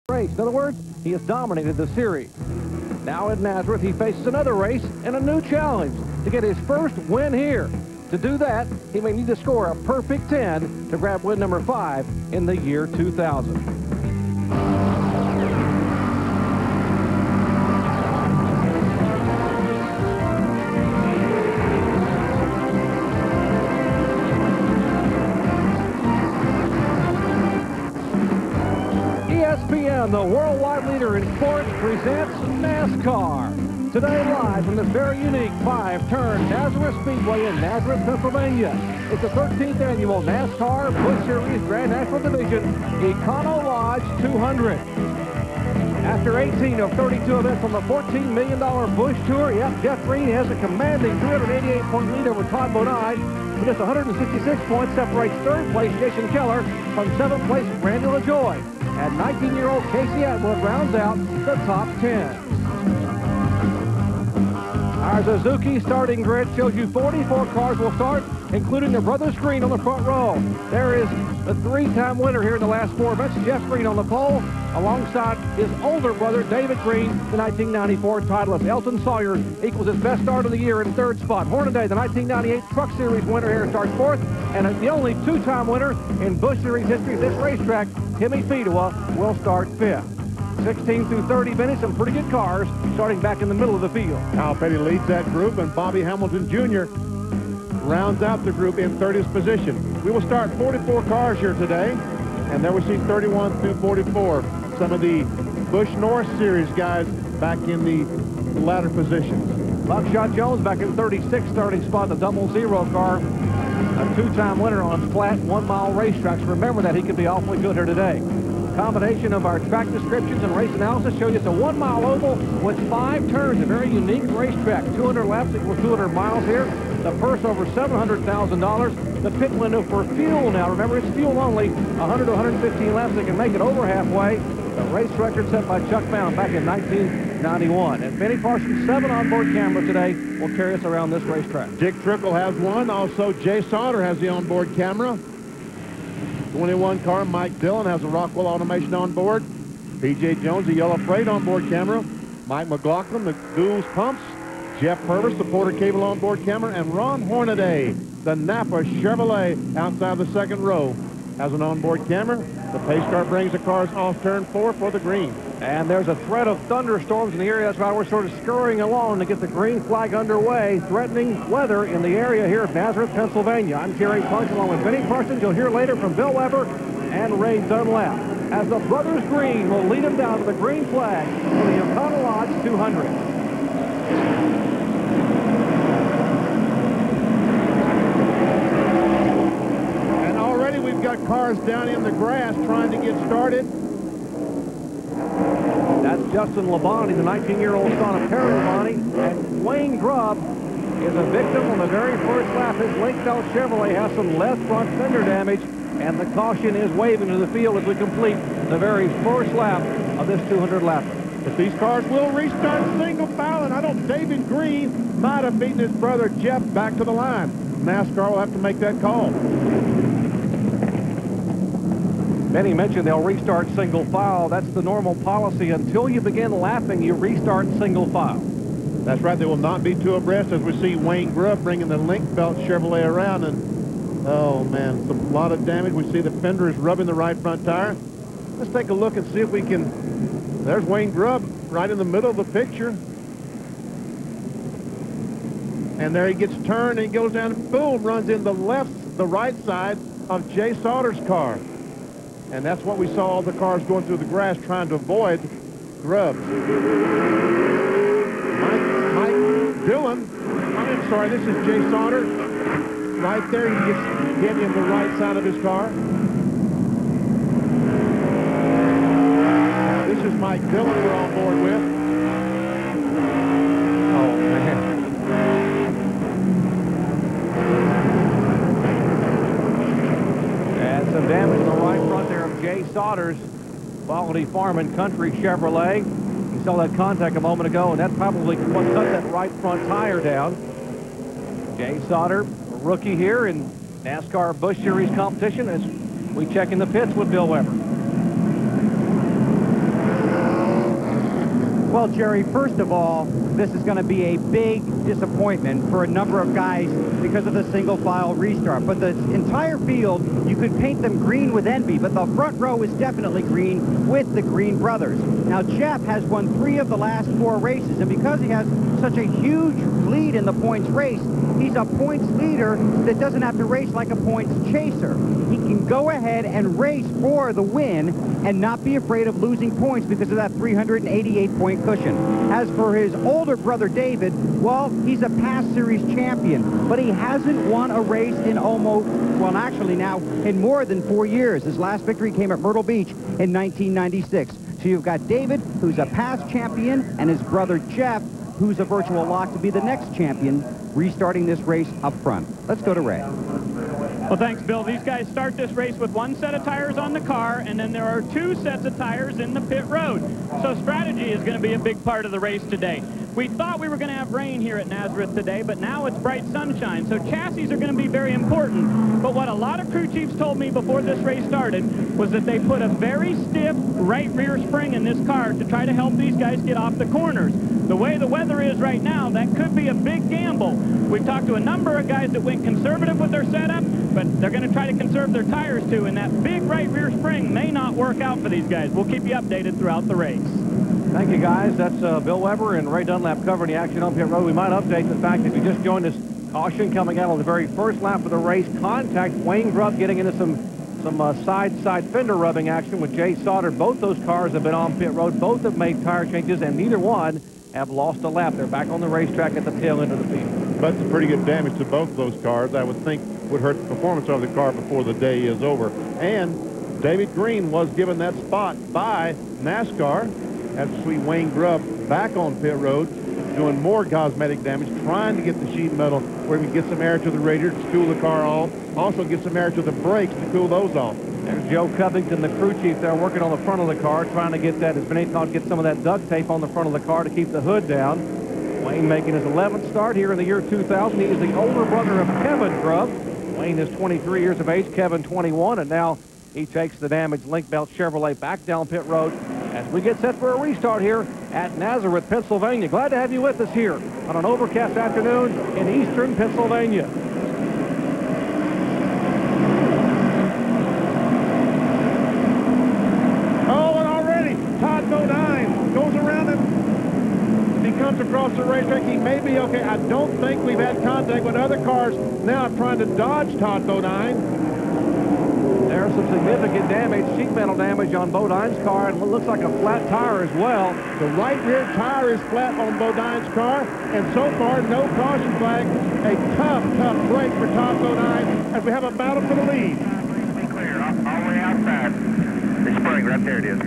race. In other words, he has dominated the series. Now at Nazareth, he faces another race and a new challenge to get his first win here. To do that, he may need to score a perfect 10 to grab win number 5 in the year 2000. ESPN, the worldwide leader in sports, presents NASCAR. Today live from this very unique 5-turn Nazareth Speedway in Nazareth, Pennsylvania. It's the 13th annual NASCAR Busch Series Grand National Division Econo Lodge 200. After 18 of 32 events on the $14 million Busch Tour, yep, Jeff Green has a commanding 388-point lead over Todd Bodine. But just 166 points separates third place Jason Keller from seventh place Randy LaJoy. And 19-year-old Casey Atwood rounds out the top 10. Our Suzuki starting grid shows you 44 cars will start, including the Brothers Green on the front row. There is the 3-time winner here in the last 4 events, Jeff Green on the pole, alongside his older brother, David Green, the 1994 titleist. Elton Sawyer equals his best start of the year in 3rd spot. Hornaday, the 1998 Truck Series winner here, starts 4th, and the only 2-time winner in Busch Series history at this racetrack, Timmy Fedewa, will start 5th. 16 through 30 minutes, some pretty good cars starting back in the middle of the field. Al Petty leads that group, and Bobby Hamilton Jr. rounds out the group in 30th position. We will start 44 cars here today, and there we see 31 through 44. Some of the Busch Norris Series guys back in the latter positions. Buckshot Jones back in 36th starting spot, the 00 car. A 2-time winner on flat 1-mile racetracks. Remember that he could be awfully good here today. Combination of our track descriptions and race analysis show you it's a 1-mile oval with 5 turns, a very unique racetrack. 200 laps equals 200 miles here. The purse over $700,000. The pit window for fuel now. Remember, it's fuel only. 100 to 115 laps. They can make it over halfway. The race record set by Chuck Bound back in 1991. And Benny Parsons' 7 onboard cameras today will carry us around this racetrack. Dick Trickle has one. Also, Jay Sauter has the onboard camera. 21 car, Mike Dillon has a Rockwell automation on board. P.J. Jones, the Yellow Freight onboard camera. Mike McLaughlin, the Goulds Pumps. Jeff Purvis, the Porter Cable onboard camera. And Ron Hornaday, the Napa Chevrolet outside the 2nd row, has an onboard camera. The pace car brings the cars off turn 4 for the green. And there's a threat of thunderstorms in the area. That's why we're sort of scurrying along to get the green flag underway, threatening weather in the area here of Nazareth, Pennsylvania. I'm Kerry Punch along with Benny Parsons. You'll hear later from Bill Weber and Ray Dunlap, as the Brothers Green will lead them down to the green flag for the Econo Lodge 200. We've got cars down in the grass trying to get started. That's Justin Labonte, the 19-year-old son of Perry Labonte. And Wayne Grubb is a victim on the very first lap. His link belt Chevrolet has some left front fender damage, and the caution is waving to the field as we complete the very first lap of this 200 lap. If these cars will restart single file, and I don't, David Green might have beaten his brother Jeff back to the line. NASCAR will have to make that call. Benny mentioned they'll restart single file. That's the normal policy. Until you begin lapping, you restart single file. That's right. They will not be 2 abreast, as we see Wayne Grubb bringing the link belt Chevrolet around. And, oh, man, a lot of damage. We see the fender is rubbing the right front tire. Let's take a look and see if we can. There's Wayne Grubb right in the middle of the picture. And there he gets turned and he goes down and boom, runs in the right side of Jay Sauter's car. And that's what we saw, all the cars going through the grass trying to avoid Grubb. Mike Dillon, I'm sorry, this is Jay Sauter. Right there, he gets hit in the right side of his car. Now, this is Mike Dillon we're on board with. Oh, man. And some damage in the right front there of Jay Sauter's Quality Farm and Country Chevrolet. You saw that contact a moment ago, and that probably what cut that right front tire down. Jay Sauter, a rookie here in NASCAR Busch Series competition, as we check in the pits with Bill Weber. Well, Jerry, first of all, this is going to be a big disappointment for a number of guys because of the single file restart. But the entire field, you could paint them green with envy, but the front row is definitely green with the Green brothers. Now, Jeff has won 3 of the last 4 races, and because he has such a huge lead in the points race, he's a points leader that doesn't have to race like a points chaser. He can go ahead and race for the win and not be afraid of losing points because of that 388-point cushion. As for his older brother David, well, he's a past series champion, but he hasn't won a race in almost, well, actually now in more than 4 years. His last victory came at Myrtle Beach in 1996. So you've got David, who's a past champion, and his brother Jeff, who's a virtual lock to be the next champion, restarting this race up front. Let's go to Ray. Well, thanks, Bill. These guys start this race with 1 set of tires on the car, and then there are 2 sets of tires in the pit road. So strategy is going to be a big part of the race today. We thought we were going to have rain here at Nazareth today, but now it's bright sunshine, so chassis are going to be very important. But what a lot of crew chiefs told me before this race started was that they put a very stiff right rear spring in this car to try to help these guys get off the corners. The way the weather is right now, that could be a big gamble. We've talked to a number of guys that went conservative with their setup, but they're going to try to conserve their tires too, and that big right rear spring may not work out for these guys. We'll keep you updated throughout the race. Thank you, guys. That's Bill Weber and Ray Dunlap covering the action on pit road. We might update the fact that if you just joined us, caution coming out on the very first lap of the race. Contact, Wayne Grubb getting into some side fender rubbing action with Jay Sauter. Both those cars have been on pit road. Both have made tire changes, and neither one have lost a lap. They're back on the racetrack at the tail end of the field. But some pretty good damage to both those cars, I would think, would hurt the performance of the car before the day is over. And David Green was given that spot by NASCAR. That's sweet Wayne Grubb back on pit road, doing more cosmetic damage, trying to get the sheet metal where we can get some air to the radiator to cool the car off, also get some air to the brakes to cool those off. There's Joe Covington, the crew chief there, working on the front of the car, trying to get that, as Benny thought, get some of that duct tape on the front of the car to keep the hood down. Wayne making his 11th start here in the year 2000. He is the older brother of Kevin Grubb. Wayne is 23 years of age, Kevin 21, and now he takes the damaged Link Belt Chevrolet back down pit road as we get set for a restart here at Nazareth, Pennsylvania. Glad to have you with us here on an overcast afternoon in eastern Pennsylvania. Oh, and already Todd Bodine goes around him. He comes across the racetrack. He may be okay. I don't think we've had contact with other cars now trying to dodge Todd Bodine. There's some significant damage, sheet metal damage on Bodine's car, and it looks like a flat tire as well. The right rear tire is flat on Bodine's car, and so far, no caution flag. A tough break for Todd Bodine as we have a battle for the lead. Be clear, all the way outside. The spring, right there it is.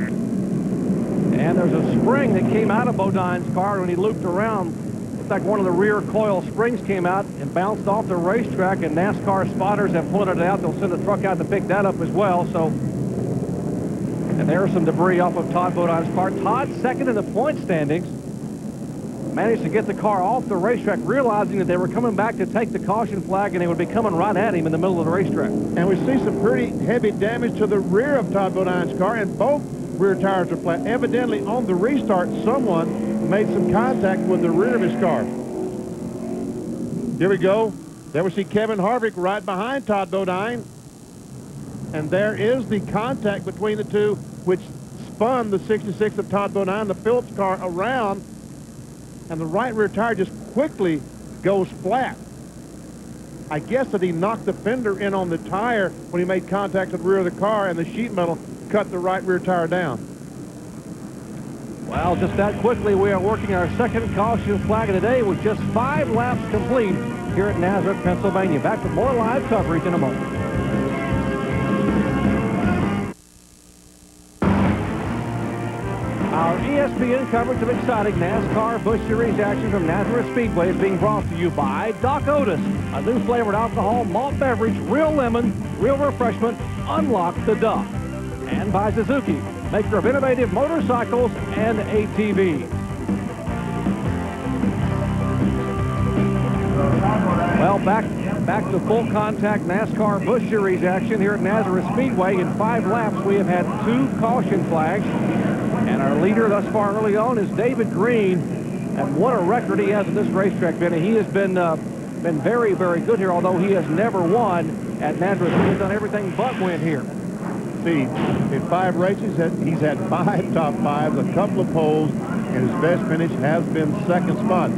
And there's a spring that came out of Bodine's car when he looped around. Looks like one of the rear coil springs came out and bounced off the racetrack, and NASCAR spotters have pointed it out. They'll send a truck out to pick that up as well. So, and there's some debris off of Todd Bodine's car. Todd second in the point standings. Managed to get the car off the racetrack, realizing that they were coming back to take the caution flag, and they would be coming right at him in the middle of the racetrack. And we see some pretty heavy damage to the rear of Todd Bodine's car, and both rear tires are flat. Evidently, on the restart, someone made some contact with the rear of his car. Here we go. There we see Kevin Harvick right behind Todd Bodine. And there is the contact between the two, which spun the 66 of Todd Bodine, the Phillips car, around. And the right rear tire just quickly goes flat. I guess that he knocked the fender in on the tire when he made contact with the rear of the car, and the sheet metal cut the right rear tire down. Well, just that quickly, we are working our second caution flag of the day with just 5 laps complete here at Nazareth, Pennsylvania. Back with more live coverage in a moment. Our ESPN coverage of exciting NASCAR Busch Series action from Nazareth Speedway is being brought to you by Doc Otis, a new flavored alcohol malt beverage, real lemon, real refreshment, unlock the Doc. And by Suzuki, maker of innovative motorcycles and ATVs. Well, back to full contact NASCAR Busch Series action here at Nazareth Speedway. In 5 laps, we have had 2 caution flags. And our leader thus far early on is David Green. And what a record he has at this racetrack, Benny. He has been very, very good here, although he has never won at Nazareth. He's done everything but win here. See, in 5 races, he's had 5 top 5s, a couple of poles, and his best finish has been 2nd spot.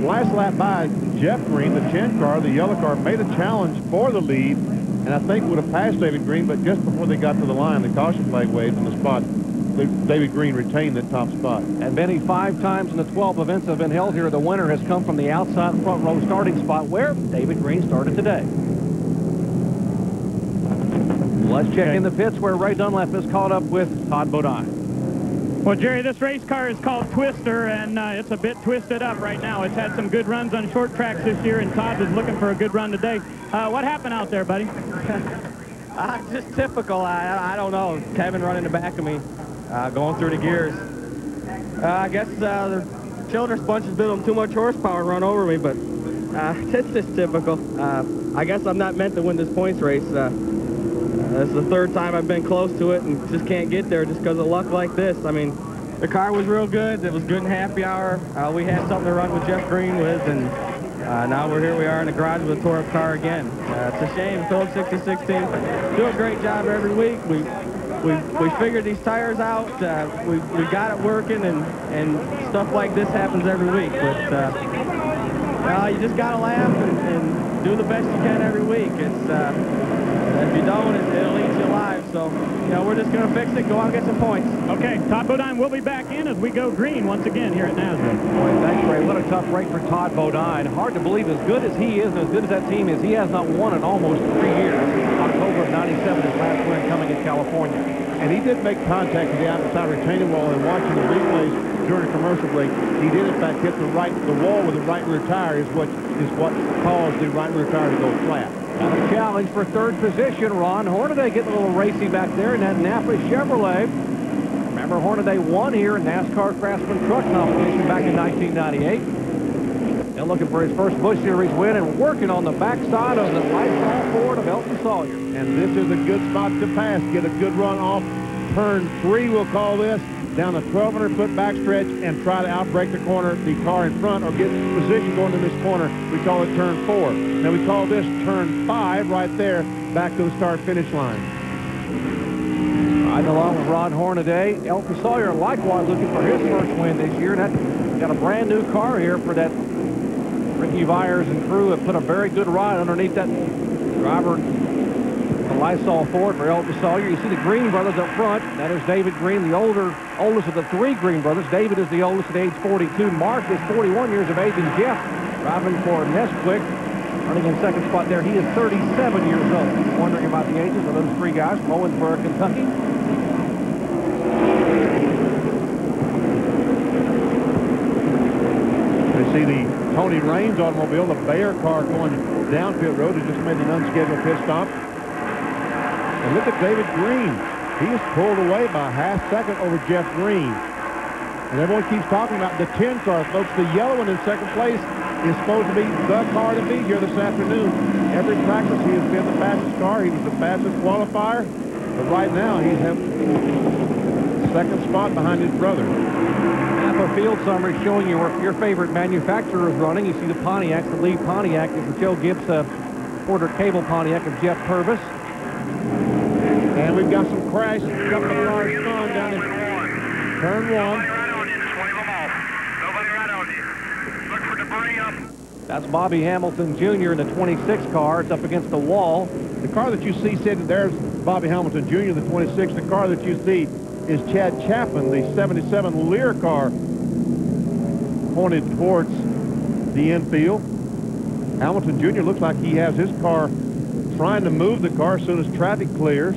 Last lap by Jeff Green, the 10 car, the yellow car, made a challenge for the lead, and I think would have passed David Green, but just before they got to the line, the caution flag waved in the spot. David Green retained the top spot. And Benny, 5 times in the 12 events that have been held here, the winner has come from the outside front row starting spot where David Green started today. Let's check in the pits where Ray Dunlap is caught up with Todd Bodine. Well, Jerry, this race car is called Twister, and it's a bit twisted up right now. It's had some good runs on short tracks this year, and Todd was looking for a good run today. What happened out there, buddy? Just typical. I don't know. Kevin running the back of me, going through the gears. I guess the Childress bunch has been on too much horsepower and run over me, but it's just typical. I guess I'm not meant to win this points race. This is the 3rd time I've been close to it and just can't get there just because of luck like this. I mean, the car was real good. It was good in happy hour. We had something to run with Jeff Green with, and now here we are in the garage with a tore-up car again. It's a shame. Phillips 66 team do a great job every week. We figured these tires out. We got it working, and stuff like this happens every week. But well, you just got to laugh and do the best you can every week. If you don't, it'll eat you alive. So, we're just going to fix it, go out and get some points. Okay, Todd Bodine will be back in as we go green once again here at Nazareth. Boy, thanks, Ray. What a tough break for Todd Bodine. Hard to believe, as good as he is and as good as that team is, he has not won in almost 3 years. October of '97, his last win coming in California. And he did make contact with the outside retaining wall, and watching the replays during a commercial break, he did in fact hit the wall with the right rear tire is what caused the right rear tire to go flat. And a challenge for 3rd position. Ron Hornaday getting a little racy back there in that Napa Chevrolet. Remember, Hornaday won here in NASCAR Craftsman Truck Competition back in 1998. And looking for his first Busch Series win and working on the backside of the Lysol Ford of Elton Sawyer. And this is a good spot to pass. Get a good run off turn 3, we'll call this, down the 1,200-foot backstretch and try to outbrake the car in front, or get position going in this corner. We call it turn 4. Now we call this turn 5 right there, back to the start-finish line. Riding along with Ron Hornaday. Elton Sawyer likewise looking for his first win this year. And got a brand new car here for that. Ricky Byers and crew have put a very good ride underneath that driver, the Lysol Ford for Elton Sawyer. You see the Green brothers up front. That is David Green, the oldest of the 3 Green brothers. David is the oldest at age 42. Mark is 41 years of age, and Jeff driving for Nesquik, running in 2nd spot there. He is 37 years old. Wondering about the ages of those 3 guys from Owensboro, Kentucky. You see the Tony Raines automobile, the Bayer car going down pit road, who just made an unscheduled pit stop. And look at David Green. He is pulled away by ½ second over Jeff Green. And everyone keeps talking about the 10 car, folks. The yellow one in 2nd place is supposed to be the car to beat here this afternoon. Every practice he has been the fastest car. He was the fastest qualifier. But right now he's in 2nd spot behind his brother. Napa field summary showing you where your favorite manufacturer is running. You see the Pontiacs. The lead Pontiac is the Joe Gibbs Porter Cable Pontiac of Jeff Purvis. And we've got some crash. Couple of cars gone down in turn 1. Nobody right on you. Just wave them off. Nobody right on you. Look for debris up. That's Bobby Hamilton Jr. in the 26 car. It's up against the wall. The car that you see sitting there's Bobby Hamilton Jr., the 26. The car that you see is Chad Chapman, the 77 Lear car, pointed towards the infield. Hamilton Jr. looks like he has his car trying to move the car as soon as traffic clears.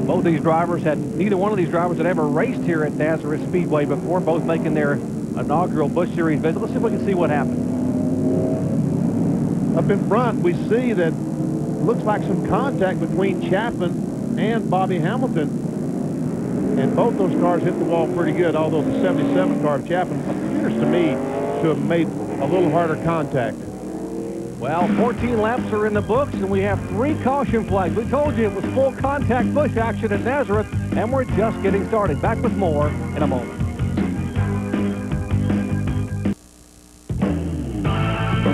Both these drivers neither one of these drivers had ever raced here at Nazareth Speedway before, both making their inaugural Busch Series visit. Let's see if we can see what happened. Up in front, we see that looks like some contact between Chapman and Bobby Hamilton. And both those cars hit the wall pretty good, although the 77 car of Chapman appears to me to have made a little harder contact. Well, 14 laps are in the books, and we have 3 caution flags. We told you it was full contact Busch action at Nazareth. And we're just getting started. Back with more in a moment.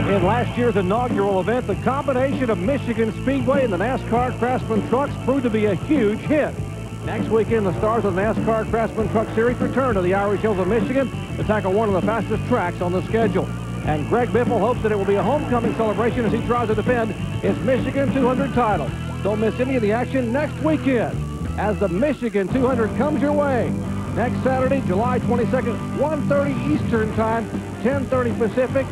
In last year's inaugural event, the combination of Michigan Speedway and the NASCAR Craftsman trucks proved to be a huge hit. Next weekend, the stars of the NASCAR Craftsman Truck Series return to the Irish Hills of Michigan to tackle one of the fastest tracks on the schedule. And Greg Biffle hopes that it will be a homecoming celebration as he tries to defend his Michigan 200 title. Don't miss any of the action next weekend as the Michigan 200 comes your way. Next Saturday, July 22nd, 1:30 Eastern Time, 10:30 Pacific.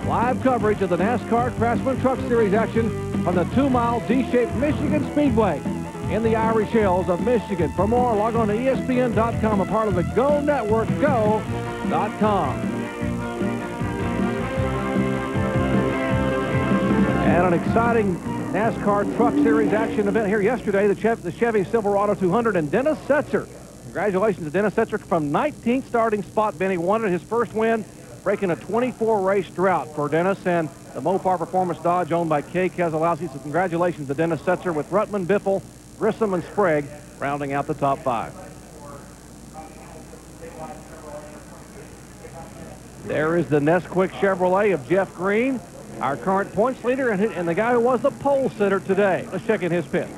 Live coverage of the NASCAR Craftsman Truck Series action on the 2-mile D-shaped Michigan Speedway in the Irish Hills of Michigan. For more, log on to ESPN.com, a part of the Go Network, go.com. And an exciting NASCAR Truck Series action event here yesterday, the Chevy Silverado 200 and Dennis Setzer. Congratulations to Dennis Setzer from 19th starting spot. Benny wanted his first win, breaking a 24-race drought for Dennis and the Mopar Performance Dodge owned by Kay Keselowski. So congratulations to Dennis Setzer with Rutman, Biffle, Grissom, and Sprague rounding out the top 5. There is the Nesquik Chevrolet of Jeff Green, our current points leader and the guy who was the pole sitter today. Let's check in his pits.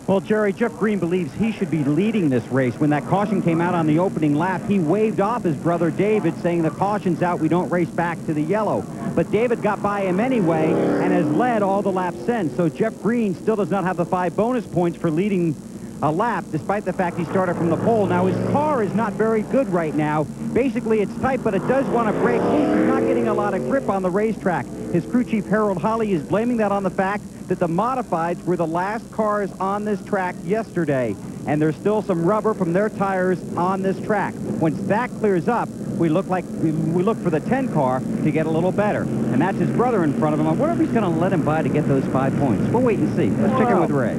Well, Jerry, Jeff Green believes he should be leading this race. When that caution came out on the opening lap, he waved off his brother David, saying the caution's out, we don't race back to the yellow. But David got by him anyway and has led all the laps since. So Jeff Green still does not have the 5 bonus points for leading a lap, despite the fact he started from the pole. Now, his car is not very good right now. Basically, it's tight, but it does want to break loose. He's not getting a lot of grip on the racetrack. His crew chief, Harold Holly, is blaming that on the fact that the modifieds were the last cars on this track yesterday, and there's still some rubber from their tires on this track. Once that clears up, we look for the 10 car to get a little better, and that's his brother in front of him. I wonder if he's going to let him by to get those 5 points. We'll wait and see. Let's check in with Ray.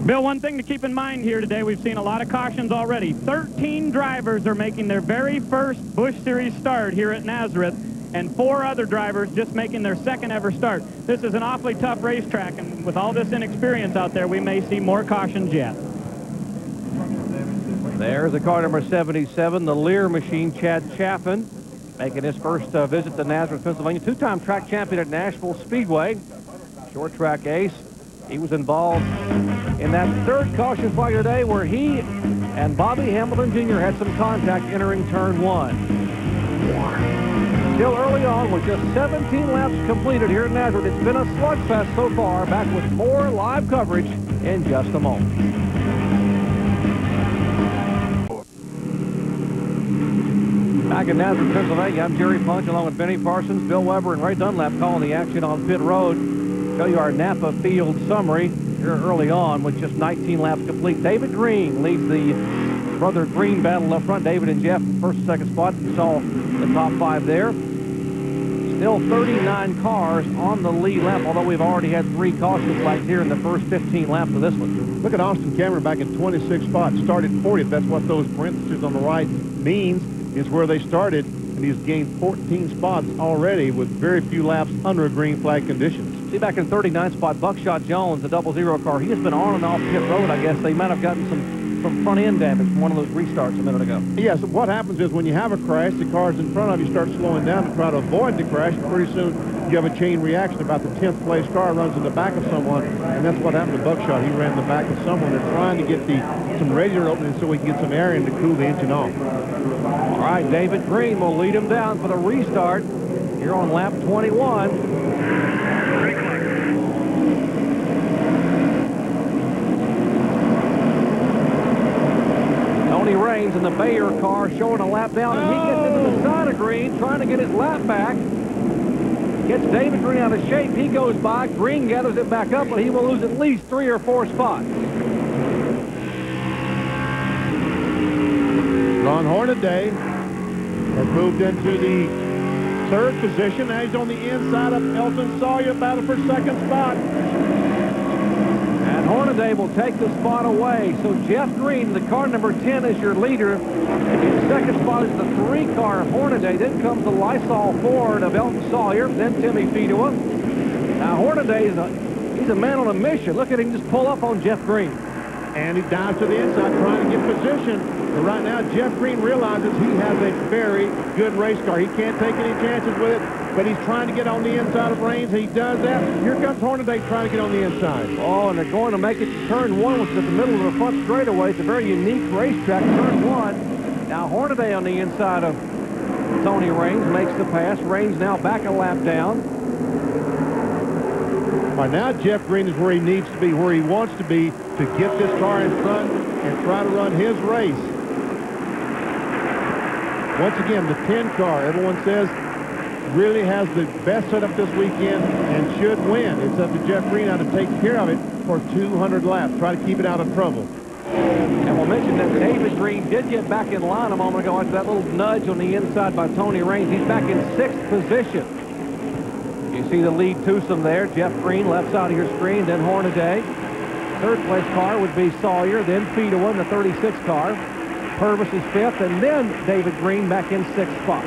Bill, one thing to keep in mind here today, we've seen a lot of cautions already. 13 drivers are making their very first Busch Series start here at Nazareth, and 4 other drivers just making their second ever start. This is an awfully tough racetrack, and with all this inexperience out there, we may see more cautions yet. There's the car number 77, the Lear machine, Chad Chaffin, making his first visit to Nazareth, Pennsylvania. 2-time track champion at Nashville Speedway, short track ace. He was involved in that 3rd caution flag today where he and Bobby Hamilton Jr. had some contact entering turn 1. Still early on with just 17 laps completed here at Nazareth. It's been a slugfest so far. Back with more live coverage in just a moment. Back in Nazareth, Pennsylvania, I'm Jerry Punch along with Benny Parsons, Bill Weber, and Ray Dunlap calling the action on pit road. Show you our Napa Field summary here early on with just 19 laps complete. David Green leads the brother Green battle up front. David and Jeff, first and second spot. You saw the top 5 there. Still 39 cars on the lead lap, although we've already had 3 caution flags here in the first 15 laps of this one. Look at Austin Cameron back in 26 spots. Started 40th. That's what those parentheses on the right means, is where they started. And he's gained 14 spots already with very few laps under green flag conditions. See, back in 39 spot, Buckshot Jones, the 00 car, he has been on and off pit road, I guess. They might have gotten some front end damage from one of those restarts a minute ago. Yes, what happens is when you have a crash, the cars in front of you start slowing down to try to avoid the crash, and pretty soon you have a chain reaction. About the 10th place car runs in the back of someone, and that's what happened to Buckshot. He ran in the back of someone. They're trying to get some radiator opening so we can get some air in to cool the engine off. All right, David Green will lead him down for the restart here on lap 21. Tony Raines in the Bayer car showing a lap down, and he gets into the side of Green, trying to get his lap back. Gets David Green out of shape. He goes by. Green gathers it back up, but he will lose at least 3 or 4 spots. Ron Hornaday has moved into the 3rd position. Now he's on the inside of Elton Sawyer, battle for 2nd spot. And Hornaday will take the spot away. So Jeff Green, the car number 10, is your leader. In second spot is the 3 car of Hornaday. Then comes the Lysol Ford of Elton Sawyer. Then Timmy Fedua. Now Hornaday he's a man on a mission. Look at him just pull up on Jeff Green. and he dives to the inside trying to get position. But right now, Jeff Green realizes he has a very good race car. He can't take any chances with it, but he's trying to get on the inside of Raines, and he does that. Here comes Hornaday trying to get on the inside. Oh, and they're going to make it to turn one, which is at the middle of the front straightaway. It's a very unique racetrack, turn one. Now Hornaday on the inside of Tony Raines makes the pass. Raines now back a lap down. All right, now Jeff Green is where he needs to be, where he wants to be, to get this car in front and try to run his race. Once again, the 10 car, everyone says, really has the best setup this weekend and should win. It's up to Jeff Green now to take care of it for 200 laps, try to keep it out of trouble. And we'll mention that David Green did get back in line a moment ago after that little nudge on the inside by Tony Raines. He's back in 6th position. You see the lead twosome there. Jeff Green, left side of your screen, then Hornaday. Third place car would be Sawyer, then Fedewa in the 36 car. Purvis is 5th, and then David Green back in 6th spot.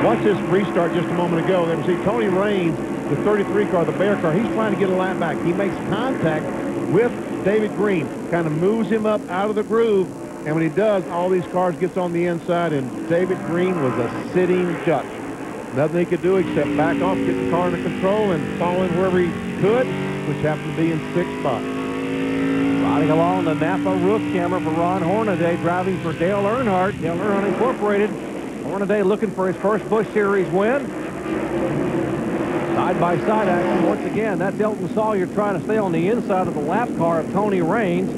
Watch this restart just a moment ago. There we see Tony Raines, the 33 car, the Bear car. He's trying to get a lap back. He makes contact with David Green, kind of moves him up out of the groove, and when he does, all these cars gets on the inside, and David Green was a sitting duck. Nothing he could do except back off, get the car under control, and fall in wherever he could, which happened to be in 6th spot. Riding along the Napa roof camera for Ron Hornaday, driving for Dale Earnhardt. Dale Earnhardt Incorporated. Hornaday looking for his first Busch Series win. Side-by-side action once again. That's Elton Sawyer trying to stay on the inside of the lap car of Tony Raines.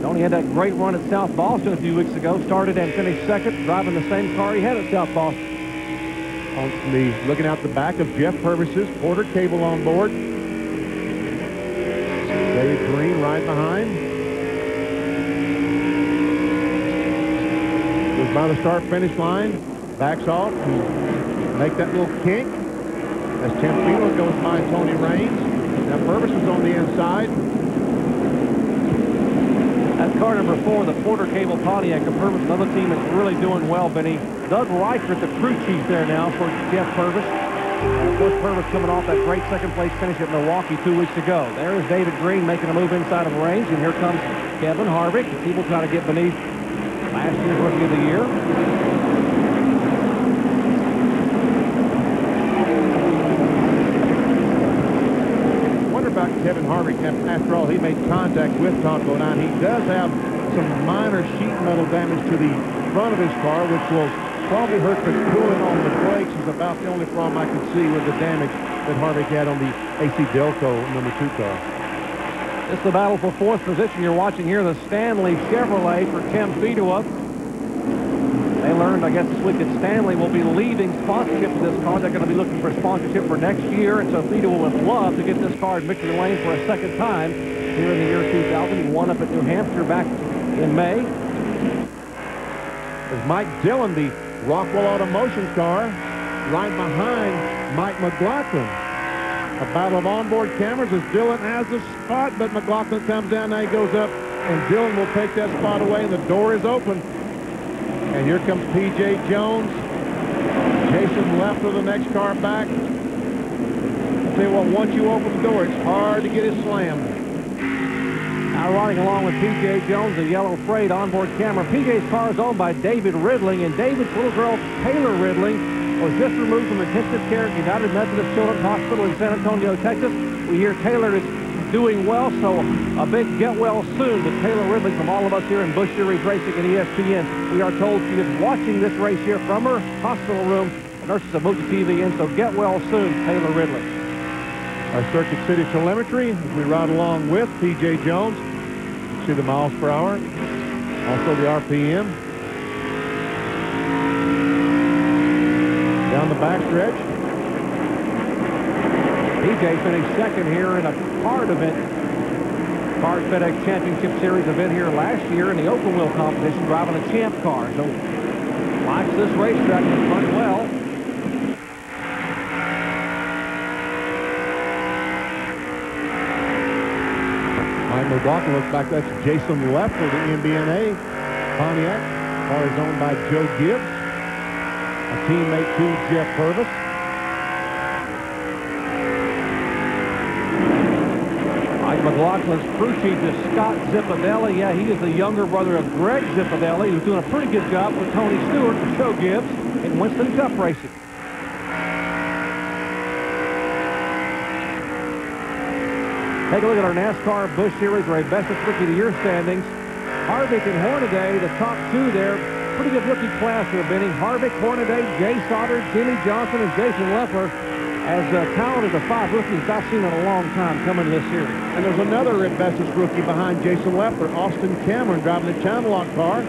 Tony had that great run at South Boston a few weeks ago. Started and finished 2nd, driving the same car he had at South Boston. Looking out the back of Jeff Purvis's Porter Cable on board. David Green right behind. Goes by the start-finish line. Backs off to make that little kink. As Tim Fedewa goes by Tony Raines. Now Purvis is on the inside. That's car number 4, the Porter Cable Pontiac. The Purvis, another team that's really doing well, Benny. Doug Reichert, the crew chief there now for Jeff Purvis. And of course, Purvis coming off that great second-place finish at Milwaukee 2 weeks ago. There is David Green making a move inside of Raines, and here comes Kevin Harvick. He will try to get beneath last year's Rookie of the Year. About Kevin Harvick. After all, he made contact with Tom Bodine. He does have some minor sheet metal damage to the front of his car, which will probably hurt the coolant on the brakes. Is about the only problem I could see with the damage that Harvick had on the AC Delco number 2 car. It's the battle for 4th position you're watching here. The Stanley Chevrolet for Tim Fedewa. They learned, I guess, this week that Stanley will be leaving sponsorship for this car. They're going to be looking for sponsorship for next year, and so Fedewa would love to get this car in victory lane for a 2nd time here in the year 2000. He won up at New Hampshire back in May. There's Mike Dillon, the Rockwell Automotion car, right behind Mike McLaughlin. A battle of onboard cameras as Dillon has the spot, but McLaughlin comes down, now he goes up, and Dillon will take that spot away, and the door is open. And here comes P.J. Jones. Jason left with the next car back. I'll tell you what, once you open the door, it's hard to get it slammed. Now riding along with P.J. Jones, the yellow freight onboard camera. P.J.'s car is owned by David Ridling, and David's little girl, Taylor Ridling, was just removed from intensive care at United Methodist Children's Hospital in San Antonio, Texas. We hear Taylor is doing well, so a big get well soon to Taylor Ridley from all of us here in Busch Series Racing and ESPN. We are told she is watching this race here from her hospital room. The nurses have moved the TV in, so get well soon, Taylor Ridley. Our Circuit City telemetry as we ride along with P.J. Jones. You see the miles per hour, also the RPM. Down the backstretch. P.J. finished 2nd here in a card event, Card FedEx Championship Series event here last year in the open wheel competition, driving a champ car. So likes this racetrack and run well. Mike McLaughlin looks back. That's Jason Leffler, the MBNA Pontiac. Car is owned by Joe Gibbs, a teammate to Jeff Purvis. McLaughlin's crew chief is Scott Zippadelli. Yeah, he is the younger brother of Greg Zippadelli, who's doing a pretty good job for Tony Stewart and Show Gibbs in Winston Cup racing. Take a look at our NASCAR Busch Series Ray Bestest Rookie of the Year standings. Harvick and Hornaday, the top two there. Pretty good rookie class here, Benny. Harvick, Hornaday, Jay Sauter, Jimmy Johnson, and Jason Leffler. As talented the 5 rookies I've seen in a long time coming to this series. And there's another Red Bestest rookie behind Jason Leffler, Austin Cameron, driving the Channel Lock car.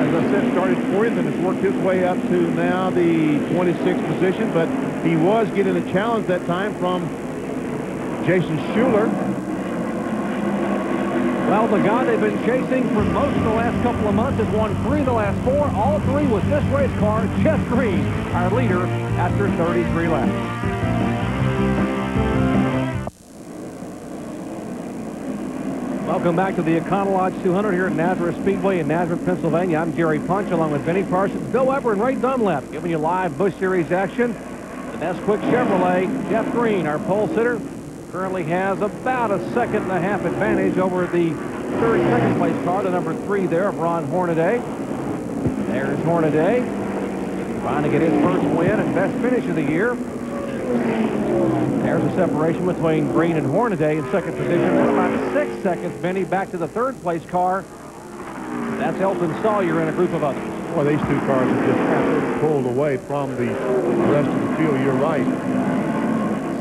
As I said, started 40th and has worked his way up to now the 26th position, but he was getting a challenge that time from Jason Schuler. Well, the guy they've been chasing for most of the last couple of months has won 3 of the last 4. All 3 with this race car, Jeff Green, our leader after 33 laps. Welcome back to the Econo Lodge 200 here at Nazareth Speedway in Nazareth, Pennsylvania. I'm Jerry Punch along with Benny Parsons, Bill Weber, and Ray Dunlap, giving you live Busch Series action. The Nesquik Chevrolet, Jeff Green, our pole sitter, currently has about a 1.5-second advantage over the second place car, the number 3 there of Ron Hornaday. There's Hornaday, trying to get his first win and best finish of the year. There's a separation between Green and Hornaday in second position. Then about 6 seconds, Benny, back to the third place car. That's Elton Sawyer and a group of others. Well, these 2 cars are just absolutely pulled away from the rest of the field. You're right.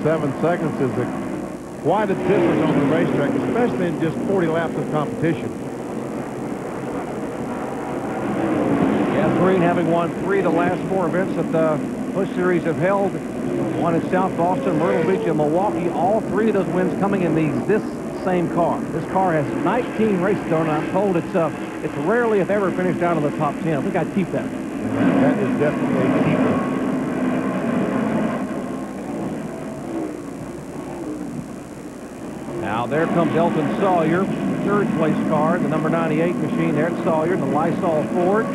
7 seconds is quite a difference on the racetrack, especially in just 40 laps of competition. Jeff Green, having won 3 of the last 4 events that the Busch Series have held, one at South Boston, Myrtle Beach, and Milwaukee. All 3 of those wins coming in this same car. This car has 19 races on it. I'm told it's rarely, if ever, finished out of the top 10. I think I'd keep that. That is definitely a keeper. Now there comes Elton Sawyer, third place car, the number 98 machine there at Sawyer, the Lysol Ford.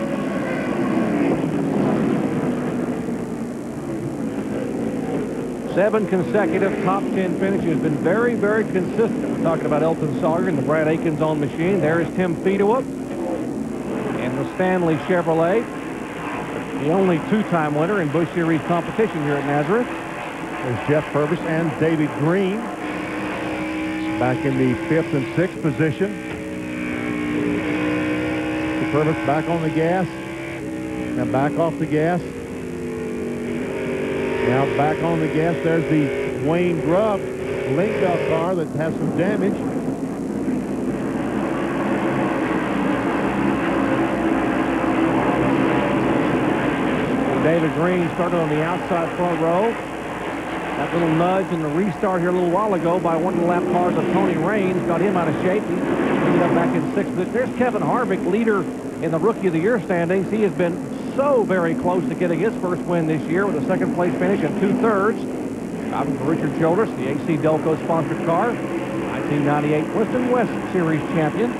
Seven consecutive top 10 finishes. Been very, very consistent. We're talking about Elton Sawyer and the Brad Aikens on machine. There is Tim Fedewa and the Stanley Chevrolet, the only 2-time winner in Busch Series competition here at Nazareth. There's Jeff Purvis and David Green back in the 5th and 6th position. Purvis back on the gas. Now back off the gas. Now back on the gas. There's the Wayne Grubb link up car that has some damage. David Green started on the outside front row. That little nudge in the restart here a little while ago by one of the lap cars of Tony Raines got him out of shape. He ended up back in 6th. There's Kevin Harvick, leader in the Rookie of the Year standings. He has been so very close to getting his first win this year with a 2nd place finish and 2/3. Driving for Richard Childress, the AC Delco sponsored car. 1998 Winston West Series champion.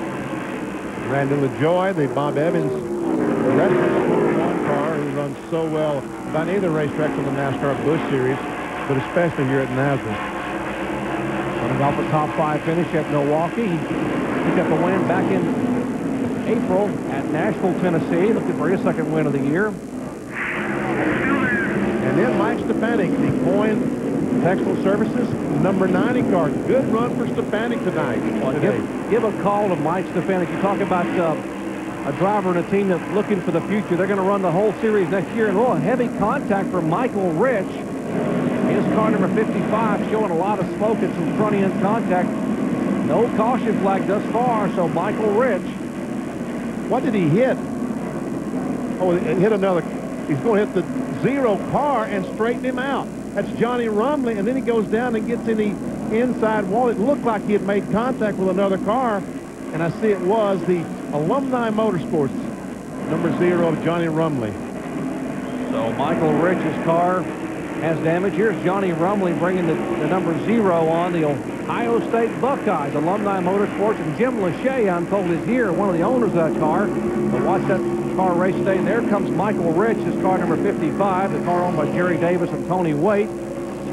Randy LaJoy, the Bob Evans record #1 car, who runs so well about any of the racetracks in the NASCAR Busch Series, but especially here at Nazareth. Coming off a top 5 finish at Milwaukee. He picked up a win back in April at Nashville, Tennessee, looking for his 2nd win of the year. And then Mike Stefanik, the Coyne Textile Services number 90 car. Good run for Stefanik tonight. Well, give a call to Mike Stefanik. You talk about a driver and a team that's looking for the future. They're going to run the whole series next year. And heavy contact for Michael Rich. His car number 55 showing a lot of smoke and some front-end contact. No caution flag thus far, so Michael Rich. What did he hit? Oh, it hit another. He's going to hit the 0 car and straighten him out. That's Johnny Rumley, and then he goes down and gets in the inside wall. It looked like he had made contact with another car, and I see it was the Alumni Motorsports number 0 of Johnny Rumley. So Michael Rich's car has damage. Here's Johnny Rumley bringing the number 0 on the Ohio State Buckeyes. Alumni Motorsports, and Jim Lachey, I'm told, is here, one of the owners of that car. So watch that car race today. And there comes Michael Rich, his car number 55, the car owned by Jerry Davis and Tony Waite.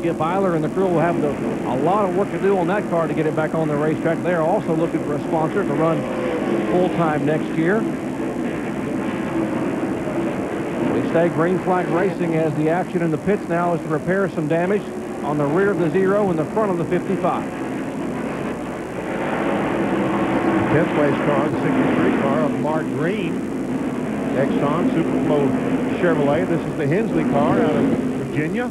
Skip Eiler and the crew will have a lot of work to do on that car to get it back on the racetrack. They're also looking for a sponsor to run full-time next year. We stay green flag racing as the action in the pits now is to repair some damage on the rear of the 0 and the front of the 55. 10th place car, the 63 car of Mark Green, Exxon Superflow Chevrolet. This is the Hensley car out of Virginia.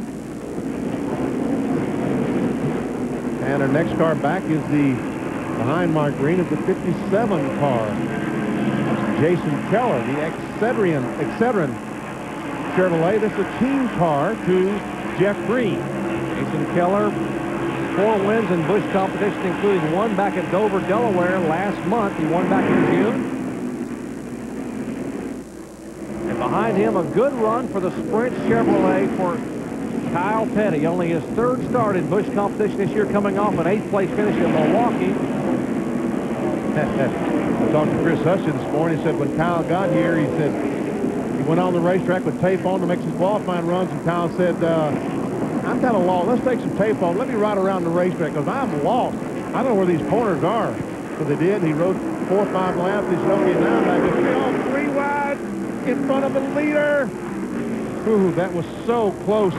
And our next car back is behind Mark Green is the 57 car. That's Jason Keller, the Excedrin Chevrolet. This is a team car to Jeff Green. Jason Keller, 4 wins in Busch competition, including one back at Dover, Delaware last month. He won back in June. And behind him, a good run for the Sprint Chevrolet for Kyle Petty. Only his 3rd start in Busch competition this year, coming off an 8th place finish in Milwaukee. I talked to Chris Hutchins this morning. He said when Kyle got here, he said he went on the racetrack with tape on to make some qualifying runs, and Kyle said, I'm kind of lost. Let's take some tape on. Let me ride around the racetrack because I'm lost. I don't know where these corners are. So they did. He rode 4 or 5 laps. He showed me now. And I go, we all 3 wide in front of the leader. Ooh, that was so close.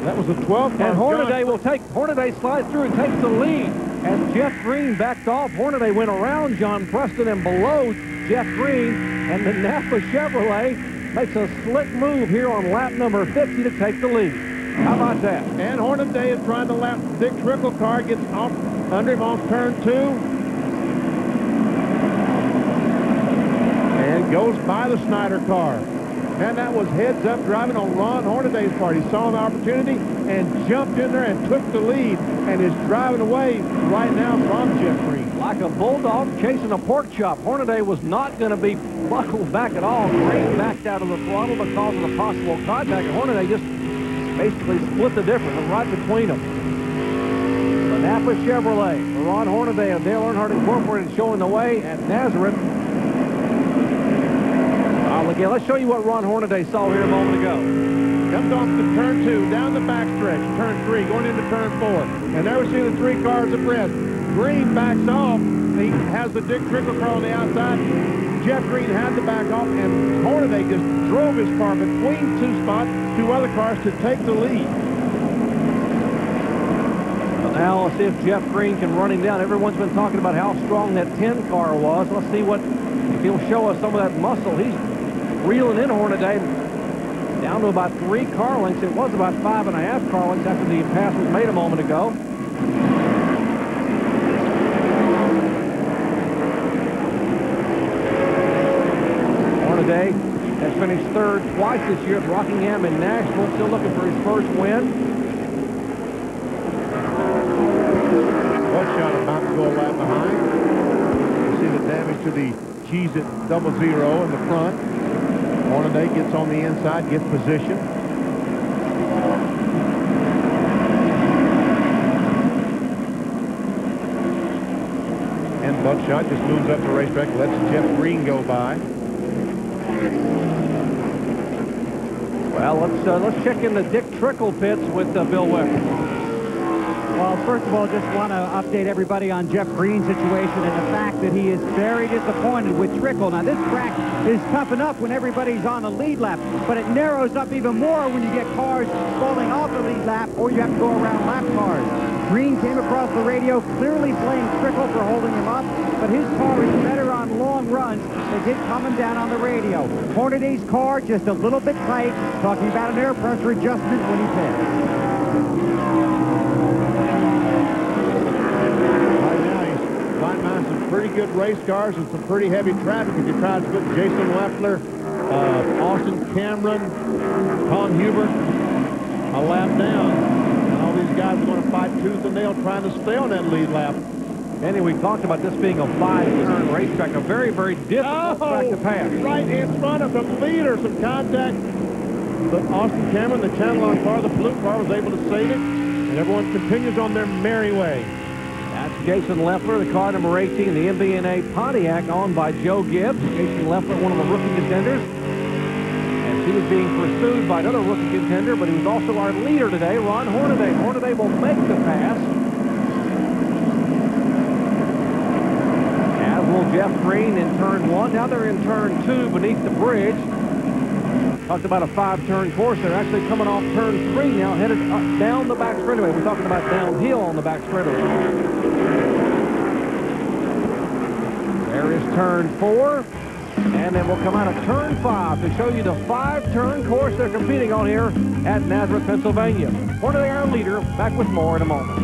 That was the 12th car. And Hornaday slides through and takes the lead. As Jeff Green backed off, Hornaday went around John Preston and below Jeff Green. And the Napa Chevrolet makes a slick move here on lap number 50 to take the lead. How about that? And Hornaday is trying to lap Dick Trickle car, gets off under him on turn 2. And goes by the Snyder car. And that was heads up driving on Ron Hornaday's part. He saw the opportunity and jumped in there and took the lead and is driving away right now from Jeff Green. Like a bulldog chasing a pork chop. Hornaday was not going to be buckled back at all. Green backed out of the throttle because of the possible contact. And Hornaday just basically split the difference right between them. The Napa Chevrolet, Ron Hornaday and Dale Earnhardt Incorporated showing the way at Nazareth. Again, let's show you what Ron Hornaday saw here a moment ago. Comes off to turn 2, down the backstretch, turn 3, going into turn 4. And there we see the 3 cars abreast. Green backs off. He has the Dick Trickle car on the outside. Jeff Green had to back off, and Hornaday just drove his car between 2 spots, 2 other cars to take the lead. Well, now let's see if Jeff Green can run him down. Everyone's been talking about how strong that 10 car was. Let's see if he'll show us some of that muscle. He's reeling in Hornaday down to about 3 car lengths. It was about 5.5 car lengths after the pass was made a moment ago. Hornaday has finished 3rd twice this year at Rockingham and Nashville, still looking for his 1st win. Buckshot about to go a lap behind. You see the damage to the Cheez-It 00 in the front. Hornaday gets on the inside, gets position. And Buckshot just moves up the racetrack, lets Jeff Green go by. Well, let's check in the Dick Trickle pits with Bill Weber. Well, first of all, just want to update everybody on Jeff Green's situation and the fact that he is very disappointed with Trickle. Now, this track is tough enough when everybody's on the lead lap, but it narrows up even more when you get cars falling off the lead lap or you have to go around lap cars. Green came across the radio clearly blaming Trickle for holding him up, but his car is better on long runs. They did calm him down on the radio. Hornaday's car just a little bit tight, talking about an air pressure adjustment when he passed. Pretty good race cars and some pretty heavy traffic if you try to put Jason Leffler, Austin Cameron, Tom Hubert a lap down. And all these guys are going to fight tooth and nail trying to stay on that lead lap. Andy, we talked about this being a 5-turn racetrack, a very, very difficult track to pass. Right in front of the leader, some contact. But Austin Cameron, the Channel On car, the blue car, was able to save it. And everyone continues on their merry way. That's Jason Leffler, the car number 18, the MBNA Pontiac, owned by Joe Gibbs. Jason Leffler, one of the rookie contenders. And he was being pursued by another rookie contender, but he was also our leader today, Ron Hornaday. Hornaday will make the pass. As will Jeff Green in turn 1. Now they're in turn 2 beneath the bridge. Talked about a 5-turn course. They're actually coming off turn 3 now, headed up, down the back straightaway. We're talking about downhill on the back straightaway. There is turn 4. And then we'll come out of turn 5 to show you the 5-turn course they're competing on here at Nazareth, Pennsylvania. Hornaday, our leader. Back with more in a moment.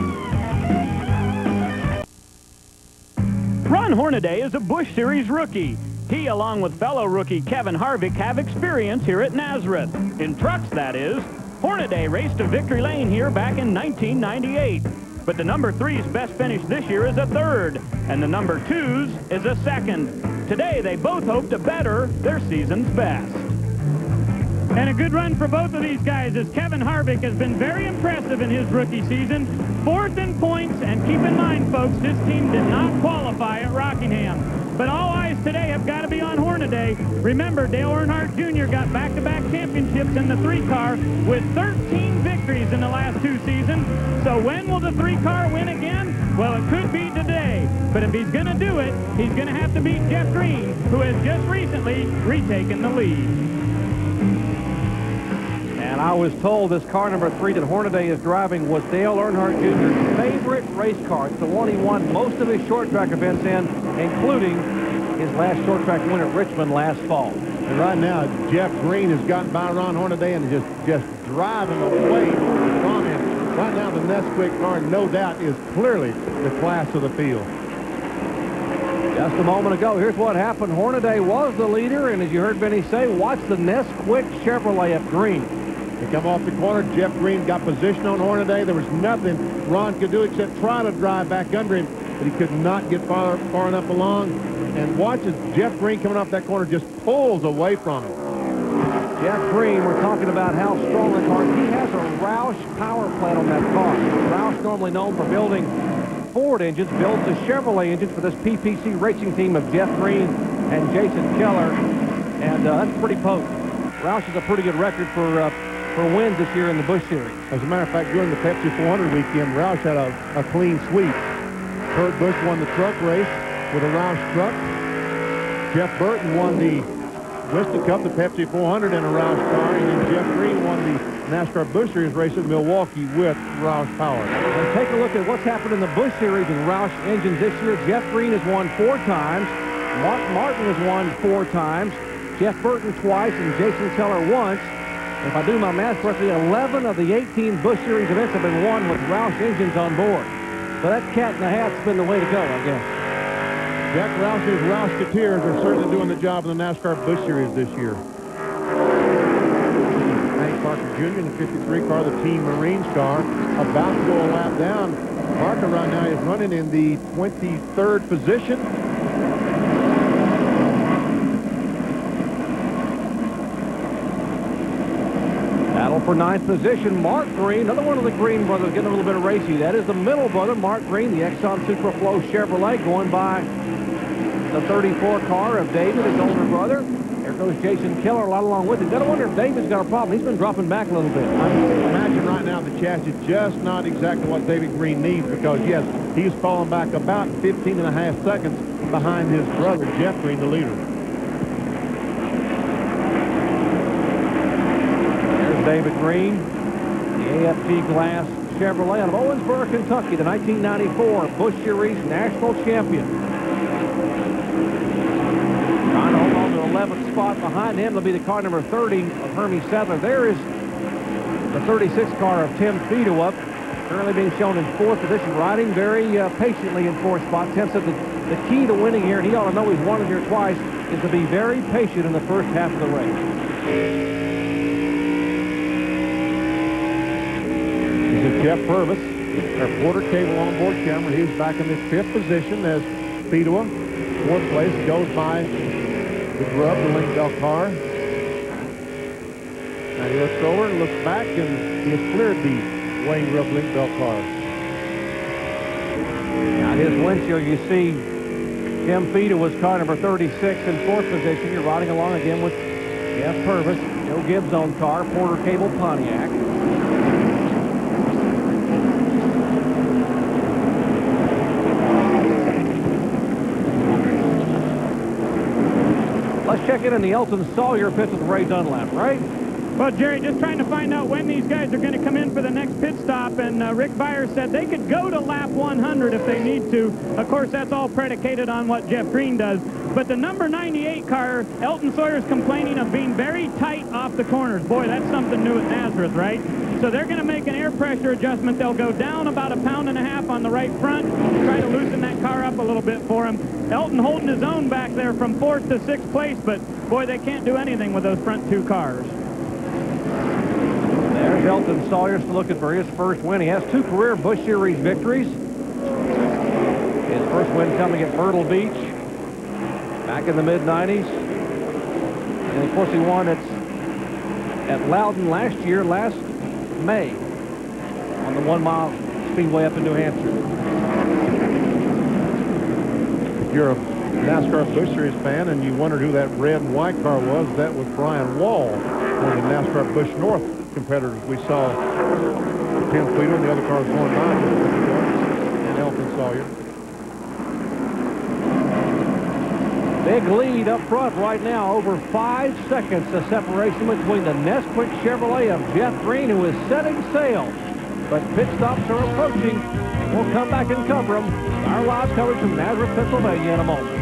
Ron Hornaday is a Busch Series rookie. He, along with fellow rookie Kevin Harvick, have experience here at Nazareth. In trucks, that is. Hornaday raced to victory lane here back in 1998. But the number 3's best finish this year is a 3rd, and the number 2's is a 2nd. Today, they both hope to better their season's best. And a good run for both of these guys, as Kevin Harvick has been very impressive in his rookie season. 4th in points, and keep in mind, folks, his team did not qualify at Rockingham. But all eyes today have got to be on Hornaday. Remember, Dale Earnhardt Jr. got back-to-back championships in the 3-car with 13 victories in the last 2 seasons. So when will the 3-car win again? Well, it could be today. But if he's going to do it, he's going to have to beat Jeff Green, who has just recently retaken the lead. And I was told this car number 3 that Hornaday is driving was Dale Earnhardt Jr.'s favorite race car. It's the one he won most of his short track events in, including his last short track win at Richmond last fall. And right now, Jeff Green has gotten by Ron Hornaday and is just driving away from him. Right now, the Nesquik car, no doubt, is clearly the class of the field. Just a moment ago, here's what happened. Hornaday was the leader, and as you heard Benny say, watch the Nesquik Chevrolet at green. They come off the corner. Jeff Green got position on Hornaday. There was nothing Ron could do except try to drive back under him, but he could not get far enough along. And watch as Jeff Green coming off that corner just pulls away from him. Jeff Green, we're talking about how strong the car is. He has a Roush power plant on that car. Roush, normally known for building Ford engines, builds the Chevrolet engines for this PPC racing team of Jeff Green and Jason Keller. And that's pretty potent. Roush has a pretty good record for wins this year in the Busch Series. As a matter of fact, during the Pepsi 400 weekend, Roush had a clean sweep. Kurt Busch won the truck race with a Roush truck. Jeff Burton won the Winston Cup, the Pepsi 400 in a Roush car, and then Jeff Green won the NASCAR Busch Series race at Milwaukee with Roush power. And take a look at what's happened in the Busch Series with Roush engines this year. Jeff Green has won 4 times. Mark Martin has won 4 times. Jeff Burton twice, and Jason Keller once. If I do my math correctly, 11 of the 18 Busch Series events have been won with Roush engines on board. So that cat in the hat's been the way to go, I guess. Jack Roush's Roushketeers are certainly doing the job in the NASCAR Busch Series this year. Hank Parker Jr. in the 53 car, the Team Marines car, about to go a lap down. Parker right now is running in the 23rd position. Battle for 9th position, Mark Green, another one of the Green brothers getting a little bit of racy. That is the middle brother, Mark Green, the Exxon Supraflow Chevrolet, going by the 34 car of David, his older brother. There goes Jason Keller right along with him. Gotta wonder if David's got a problem. He's been dropping back a little bit. I imagine right now the chassis is just not exactly what David Green needs, because, yes, he's falling back about 15.5 seconds behind his brother, Jeff Green, the leader. David Green, the AFG Glass Chevrolet out of Owensboro, Kentucky, the 1994 Busch Series national champion. Trying to hold on to the 11th spot behind him will be the car number 30 of Hermie Sadler. There is the 36 car of Tim Fedewa, currently being shown in 4th position, riding very patiently in 4th spot. Tim said that the key to winning here, and he ought to know he's won it here twice, is to be very patient in the first half of the race. Jeff Purvis, our Porter Cable on-board camera. He's back in this 5th position as Fedewa, 4th place, goes by the Grubb, the Link Bell car. Now he looks over and looks back, and he has cleared the Wayne Grubb Link Bell car. Now his windshield, you see Tim Fedewa's car number 36 in 4th position. You're riding along again with Jeff Purvis, Joe Gibbs on car, Porter Cable Pontiac. Let's check in on the Elton Sawyer pits with Ray Dunlap, right? Well, Jerry, just trying to find out when these guys are going to come in for the next pit stop, and Rick Byers said they could go to lap 100 if they need to. Of course, that's all predicated on what Jeff Green does. But the number 98 car, Elton Sawyer's complaining of being very tight off the corners. Boy, that's something new at Nazareth, right? So they're going to make an air pressure adjustment. They'll go down about 1.5 pounds on the right front, try to loosen that car up a little bit for him. Elton holding his own back there from 4th to 6th place, but boy, they can't do anything with those front 2 cars. There's Elton Sawyer still looking for his first win. He has 2 career Busch Series victories. His first win coming at Myrtle Beach back in the mid-90s. And of course he won at Loudon last May, on the 1-mile speedway up in New Hampshire. If you're a NASCAR Busch Series fan and you wondered who that red and white car was, that was Brian Wall, one of the NASCAR Busch North competitors. We saw Tim Cleveland and the other cars going by, and Elton Sawyer. Big lead up front right now, over 5 seconds of separation between the Nesquik Chevrolet of Jeff Green, who is setting sail. But pit stops are approaching. We'll come back and cover them. Our live coverage from Nazareth, Pennsylvania in a moment.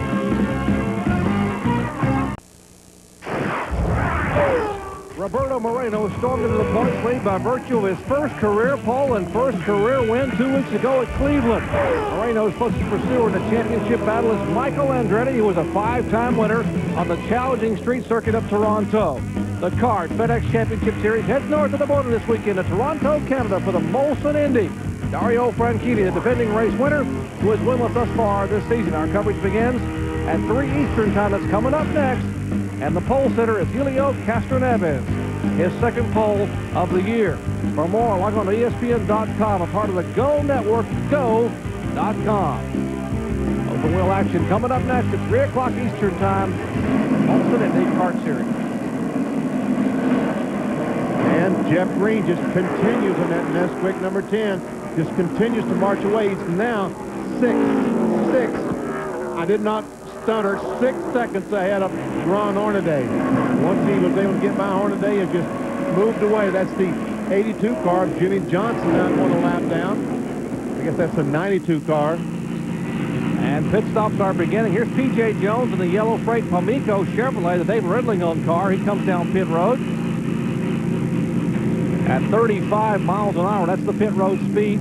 Roberto Moreno stormed into the points lead by virtue of his first career pole and first career win 2 weeks ago at Cleveland. Moreno's closest pursuer in the championship battle is Michael Andretti, who was a 5-time winner on the challenging street circuit of Toronto. The CART FedEx Championship Series heads north of the border this weekend to Toronto, Canada for the Molson Indy. Dario Franchitti, the defending race winner, who has winless thus far this season. Our coverage begins at 3 Eastern time. That's coming up next. And the pole sitter is Helio Castroneves, his second pole of the year. For more, log on to ESPN.com, a part of the Go Network, go.com. Open wheel action coming up next at 3 o'clock Eastern time. Molson Indy Kart Series. And Jeff Green just continues in that Nesquik number 10. Just continues to march away. He's now 6. I did not stutter, 6 seconds ahead of Ron Hornaday. Once he was able to get by Hornaday and just moved away. That's the 82 car of Jimmy Johnson now going a lap down. I guess that's a 92 car. And pit stops are beginning. Here's P.J. Jones in the yellow freight Palmico Chevrolet, the Dave Ridling-owned car. He comes down pit road at 35 miles an hour. That's the pit road speed.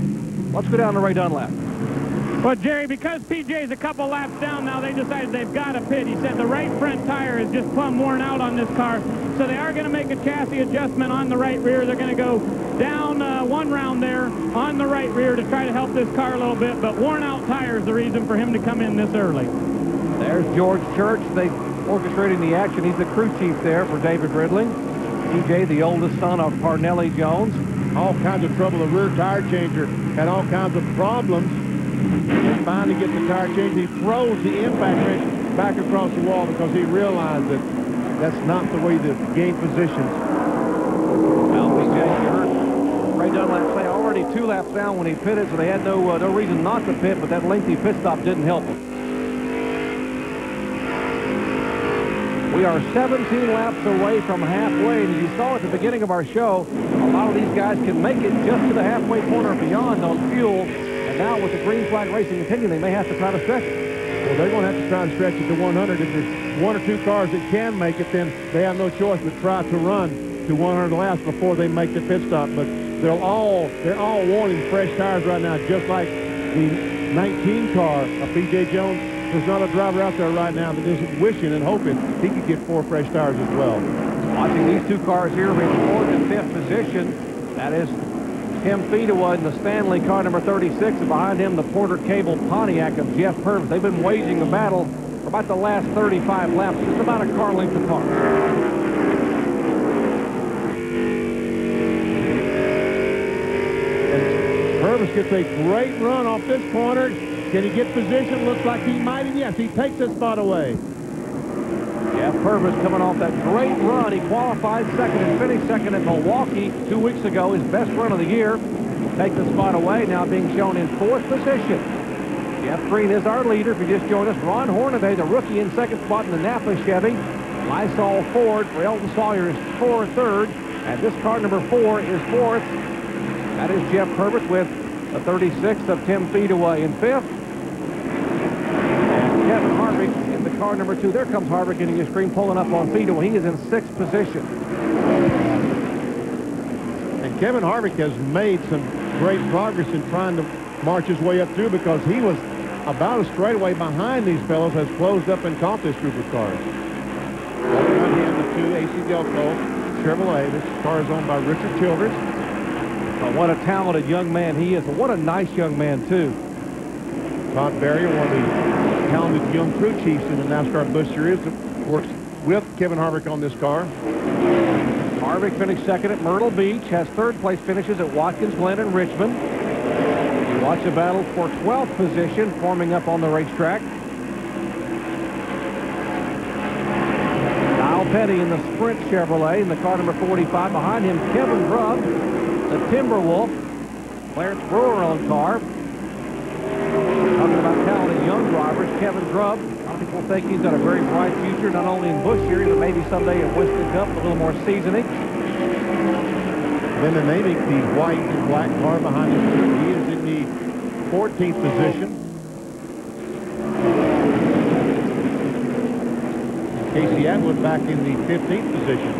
Let's go down to Ray Dunlap. Well, Jerry, because PJ's a couple laps down now, they decided they've got to pit. He said the right front tire is just plumb worn out on this car, so they are going to make a chassis adjustment on the right rear. They're going to go down 1 round there on the right rear to try to help this car a little bit, but worn out tire is the reason for him to come in this early. There's George Church. They orchestrating the action. He's the crew chief there for David Ridling. PJ, the oldest son of Parnelli Jones. All kinds of trouble. The rear tire changer had all kinds of problems. And finally gets the tire change. He throws the impact wrench back across the wall because he realized that that's not the way to gain positions. Well, PJ, you heard Ray Dunlap say already 2 laps down when he pitted, so they had no reason not to pit, but that lengthy pit stop didn't help him. We are 17 laps away from halfway, and you saw at the beginning of our show, a lot of these guys can make it just to the halfway corner and beyond on fuel. And now with the green flag racing continuing, they may have to try to stretch it. Well, they're going to have to try to stretch it to 100. If there's 1 or 2 cars that can make it, then they have no choice but try to run to 100 laps before they make the pit stop. But they're all wanting fresh tires right now, just like the 19 car of P.J. Jones. There's not a driver out there right now that isn't wishing and hoping he could get 4 fresh tires as well. Watching these 2 cars here in 4th and 5th position, that is Tim Fedewood in the Stanley car number 36, and behind him the Porter Cable Pontiac of Jeff Purvis. They've been waging the battle for about the last 35 laps, just about a car length apart. And Purvis gets a great run off this corner. Can he get position? Looks like he might, and yes, he takes this spot away. Jeff Purvis coming off that great run. He qualified second and finished second at Milwaukee 2 weeks ago, his best run of the year. Take the spot away, now being shown in 4th position. Jeff Green is our leader. If you just joined us, Ron Hornaday, the rookie, in 2nd spot in the Napa Chevy. Lysol Ford for Elton Sawyer is 3rd. And this car, number 4, is 4th. That is Jeff Purvis with a 36th of Tim Feedaway in 5th. And Kevin Harvick in the car number 2. There comes Harvick getting his screen, pulling up on Feedaway. He is in 6th position. And Kevin Harvick has made some great progress in trying to march his way up through, because he was about a straightaway behind these fellows, has closed up and caught this group of cars. Right hand, the 2 AC Delco Chevrolet. This car is owned by Richard Childress. Oh, what a talented young man he is. What a nice young man, too. Todd Barrier, one of the talented young crew chiefs in the NASCAR Busch Series, that works with Kevin Harvick on this car. Harvick finished 2nd at Myrtle Beach, has 3rd place finishes at Watkins Glen and Richmond. You watch a battle for 12th position forming up on the racetrack. Kyle Petty in the Sprint Chevrolet in the car number 45. Behind him, Kevin Grubb, the Timberwolf. Clarence Brewer on car. Talking about talented young drivers, Kevin Grubb. A lot of people think he's got a very bright future, not only in Busch Series, but maybe someday at Winston Cup, a little more seasoning. Lyndon Amick, the white and black car behind him, he is in the 14th position. Casey Atwood back in the 15th position.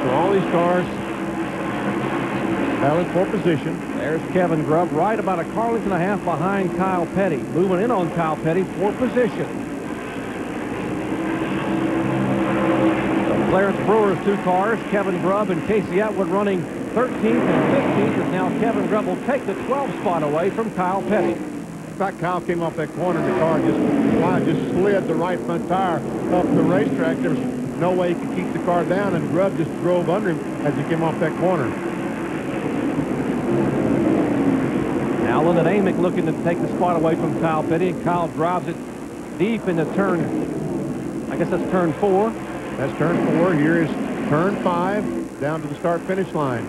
So all these cars battling for position. There's Kevin Grubb, right about a car length and a half behind Kyle Petty. Moving in on Kyle Petty for position. So Clarence Brewer's 2 cars, Kevin Grubb and Casey Atwood, running 13th and 15th, as now Kevin Grubb will take the 12th spot away from Kyle Petty. In fact, Kyle came off that corner and the car just slid the right front tire up the racetrack. There was no way he could keep the car down, and Grubb just drove under him as he came off that corner. Now Lyndon Amick looking to take the spot away from Kyle Petty, and Kyle drives it deep into turn, I guess that's turn 4. That's turn 4. Here is turn 5, down to the start-finish line.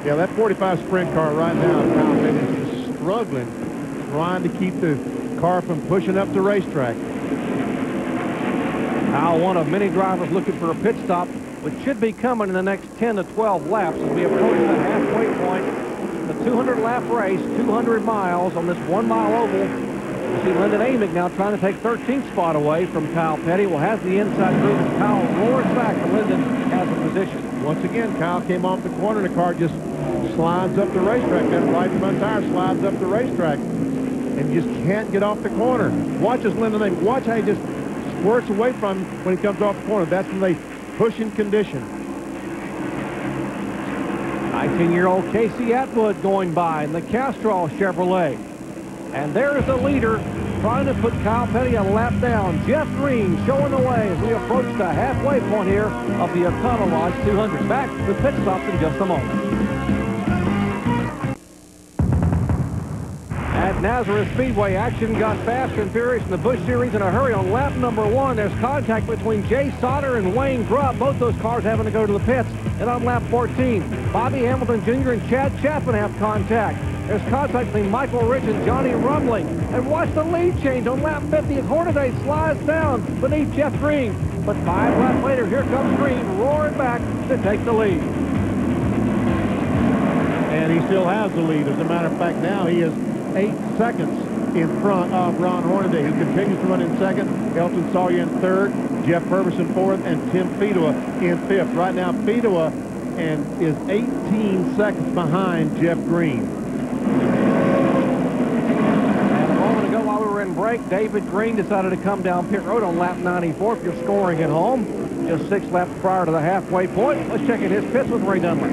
Yeah, that 45 Sprint car right now, Kyle Petty is just struggling, trying to keep the car from pushing up the racetrack. Kyle, one of many drivers looking for a pit stop, which should be coming in the next 10 to 12 laps as we approach the halfway point. The 200-lap race, 200 miles on this 1-mile oval. You see Lyndon Amick now trying to take 13th spot away from Kyle Petty. Well, has the inside group as Kyle roars back, and Lyndon has a position. Once again, Kyle came off the corner, and the car just slides up the racetrack. That right front tire slides up the racetrack and just can't get off the corner. Watch this Lyndon Amick. Watch how he just squirts away from him when he comes off the corner. That's when they push in condition. 19-year-old Casey Atwood going by in the Castrol Chevrolet. And there's the leader trying to put Kyle Petty a lap down. Jeff Green showing the way as we approach the halfway point here of the Econo Lodge 200. Back to the pit stops in just a moment. At Nazareth Speedway, action got fast and furious in the Busch Series in a hurry. On lap number 1, there's contact between Jay Sauter and Wayne Grubb. Both those cars having to go to the pits. And on lap 14, Bobby Hamilton Jr. and Chad Chapman have contact. There's contact between Michael Rich and Johnny Rumling. And watch the lead change on lap 50 as Hornaday slides down beneath Jeff Green. But 5 laps later, here comes Green roaring back to take the lead. And he still has the lead. As a matter of fact, now he is 8 seconds in front of Ron Hornaday, who continues to run in 2nd, Elton Sawyer in 3rd, Jeff Purvis in 4th, and Tim Fedewa in 5th. Right now, Fedewa is 18 seconds behind Jeff Green. And a moment ago, while we were in break, David Green decided to come down pit road on lap 94. If you're scoring at home, just 6 laps prior to the halfway point. Let's check in his pits with Ray Dunlap.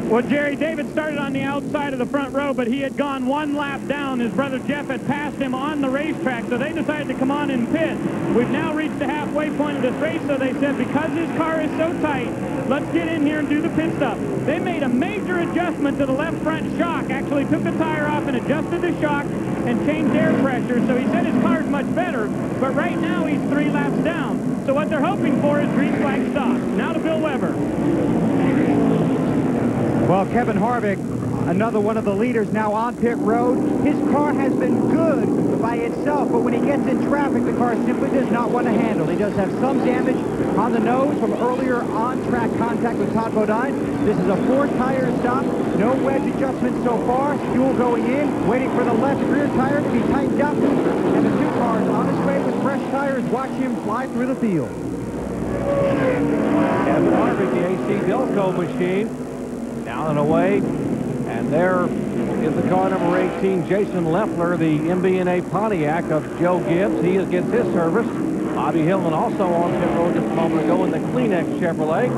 Well, Jerry, David started on the outside of the front row, but he had gone one lap down. His brother Jeff had passed him on the racetrack, so they decided to come on and pit. We've now reached the halfway point of this race, so they said, because his car is so tight, let's get in here and do the pit stop. They made a major adjustment to the left front shock, actually took the tire off and adjusted the shock and changed air pressure, so he said his car's much better, but right now he's 3 laps down. So what they're hoping for is green flag stop. Now to Bill Weber. Well, Kevin Harvick, another one of the leaders now on pit road. His car has been good by itself, but when he gets in traffic, the car simply does not want to handle. He does have some damage on the nose from earlier on-track contact with Todd Bodine. This is a 4-tire stop. No wedge adjustment so far. Fuel going in, waiting for the left rear tire to be tightened up. And the 2 cars on his way with fresh tires. Watch him fly through the field. Kevin Harvick, the AC Delco machine, down and away. And there is the car number 18, Jason Leffler, the MB&A Pontiac of Joe Gibbs. He gets his service. Bobby Hillman also on pit road just a moment ago in the Kleenex Chevrolet.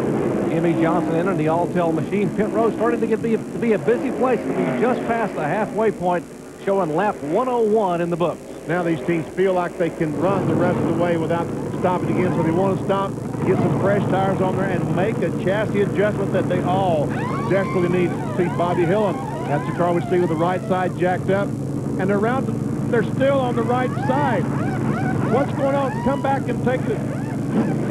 Emmy Johnson in the Alltel machine. Pit road starting to be a busy place. To be just past the halfway point, showing lap 101 in the books. Now these teams feel like they can run the rest of the way without stopping again, so they want to stop, get some fresh tires on there, and make a chassis adjustment that they all desperately need. See Bobby Hillman. That's the car we see with the right side jacked up, and they're still on the right side. What's going on? Come back and take the...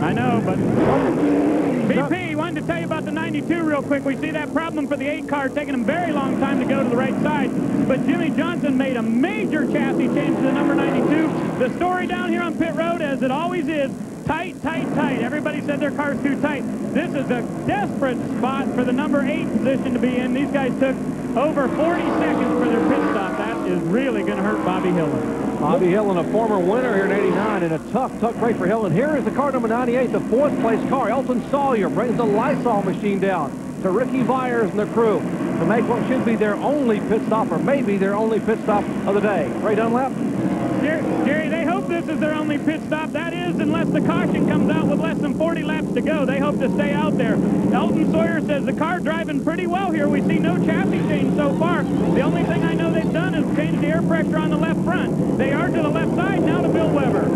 I know, but BP, wanted to tell you about the 92 real quick. We see that problem for the 8 car taking them very long time to go to the right side. But Jimmy Johnson made a major chassis change to the number 92. The story down here on pit road, as it always is, tight, tight, tight. Everybody said their car's too tight. This is a desperate spot for the number 8 position to be in. These guys took over 40 seconds for their pit stop. That is really going to hurt Bobby Hillman. Bobby Hillman, a former winner here in '89, and a tough race for Hillman. Here is the car number 98, the 4th place car. Elton Sawyer brings the Lysol machine down to Ricky Byers and the crew to make what should be their only pit stop, or maybe their only pit stop of the day. Ray Dunlap? Jerry, they hope this is their only pit stop. That is, unless the caution comes out with less than 40 laps to go. They hope to stay out there. Elton Sawyer says the car driving pretty well here. We see no chassis change so far. The only thing I know they've done is change the air pressure on the left front. They are to the left side. Now to Bill Weber.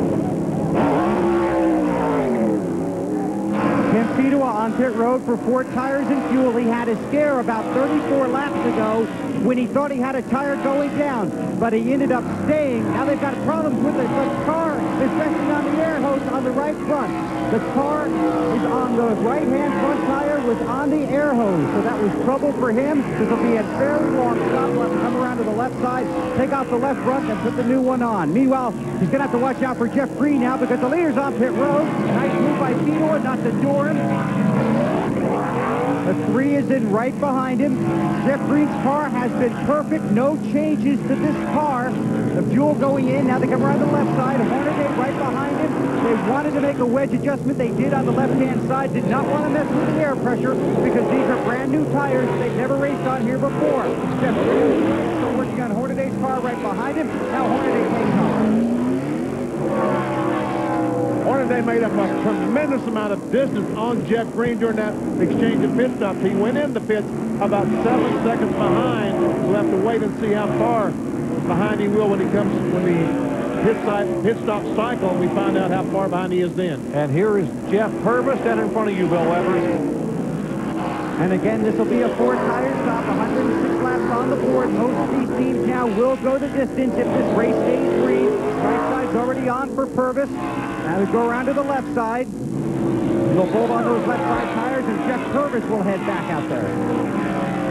Tim Fedewa on pit road for 4 tires and fuel. He had a scare about 34 laps ago when he thought he had a tire going down, but he ended up staying. Now they've got problems with it. The car is resting on the air hose on the right front. The car is on the right-hand front tire, was on the air hose, so that was trouble for him. This will be a very long stop. We'll have to come around to the left side, take off the left front, and put the new one on. Meanwhile, he's going to have to watch out for Jeff Green now because the leader's on pit road. Nice move by Fedewa not to door him. The 3 is in right behind him. Jeff Green's car has been perfect. No changes to this car. The fuel going in. Now they come around the left side. Hornaday right behind him. They wanted to make a wedge adjustment. They did on the left-hand side. Did not want to mess with the air pressure because these are brand new tires. They've never raced on here before. Jeff Green still working on Hornaday's car right behind him. Now Hornaday takes off. Hornaday made up a tremendous amount of distance on Jeff Green during that exchange of pit stops. He went in the pits about 7 seconds behind. We'll have to wait and see how far behind he will when the pit stop cycle. We find out how far behind he is then. And here is Jeff Purvis standing in front of you, Bill Weber. And again, this will be a 4-tire stop, 106 laps on the board. Most of these teams now will go the distance if this race stays green. Right side's already on for Purvis. Now we go around to the left side. We'll hold on those left side tires, and Jeff Purvis will head back out there.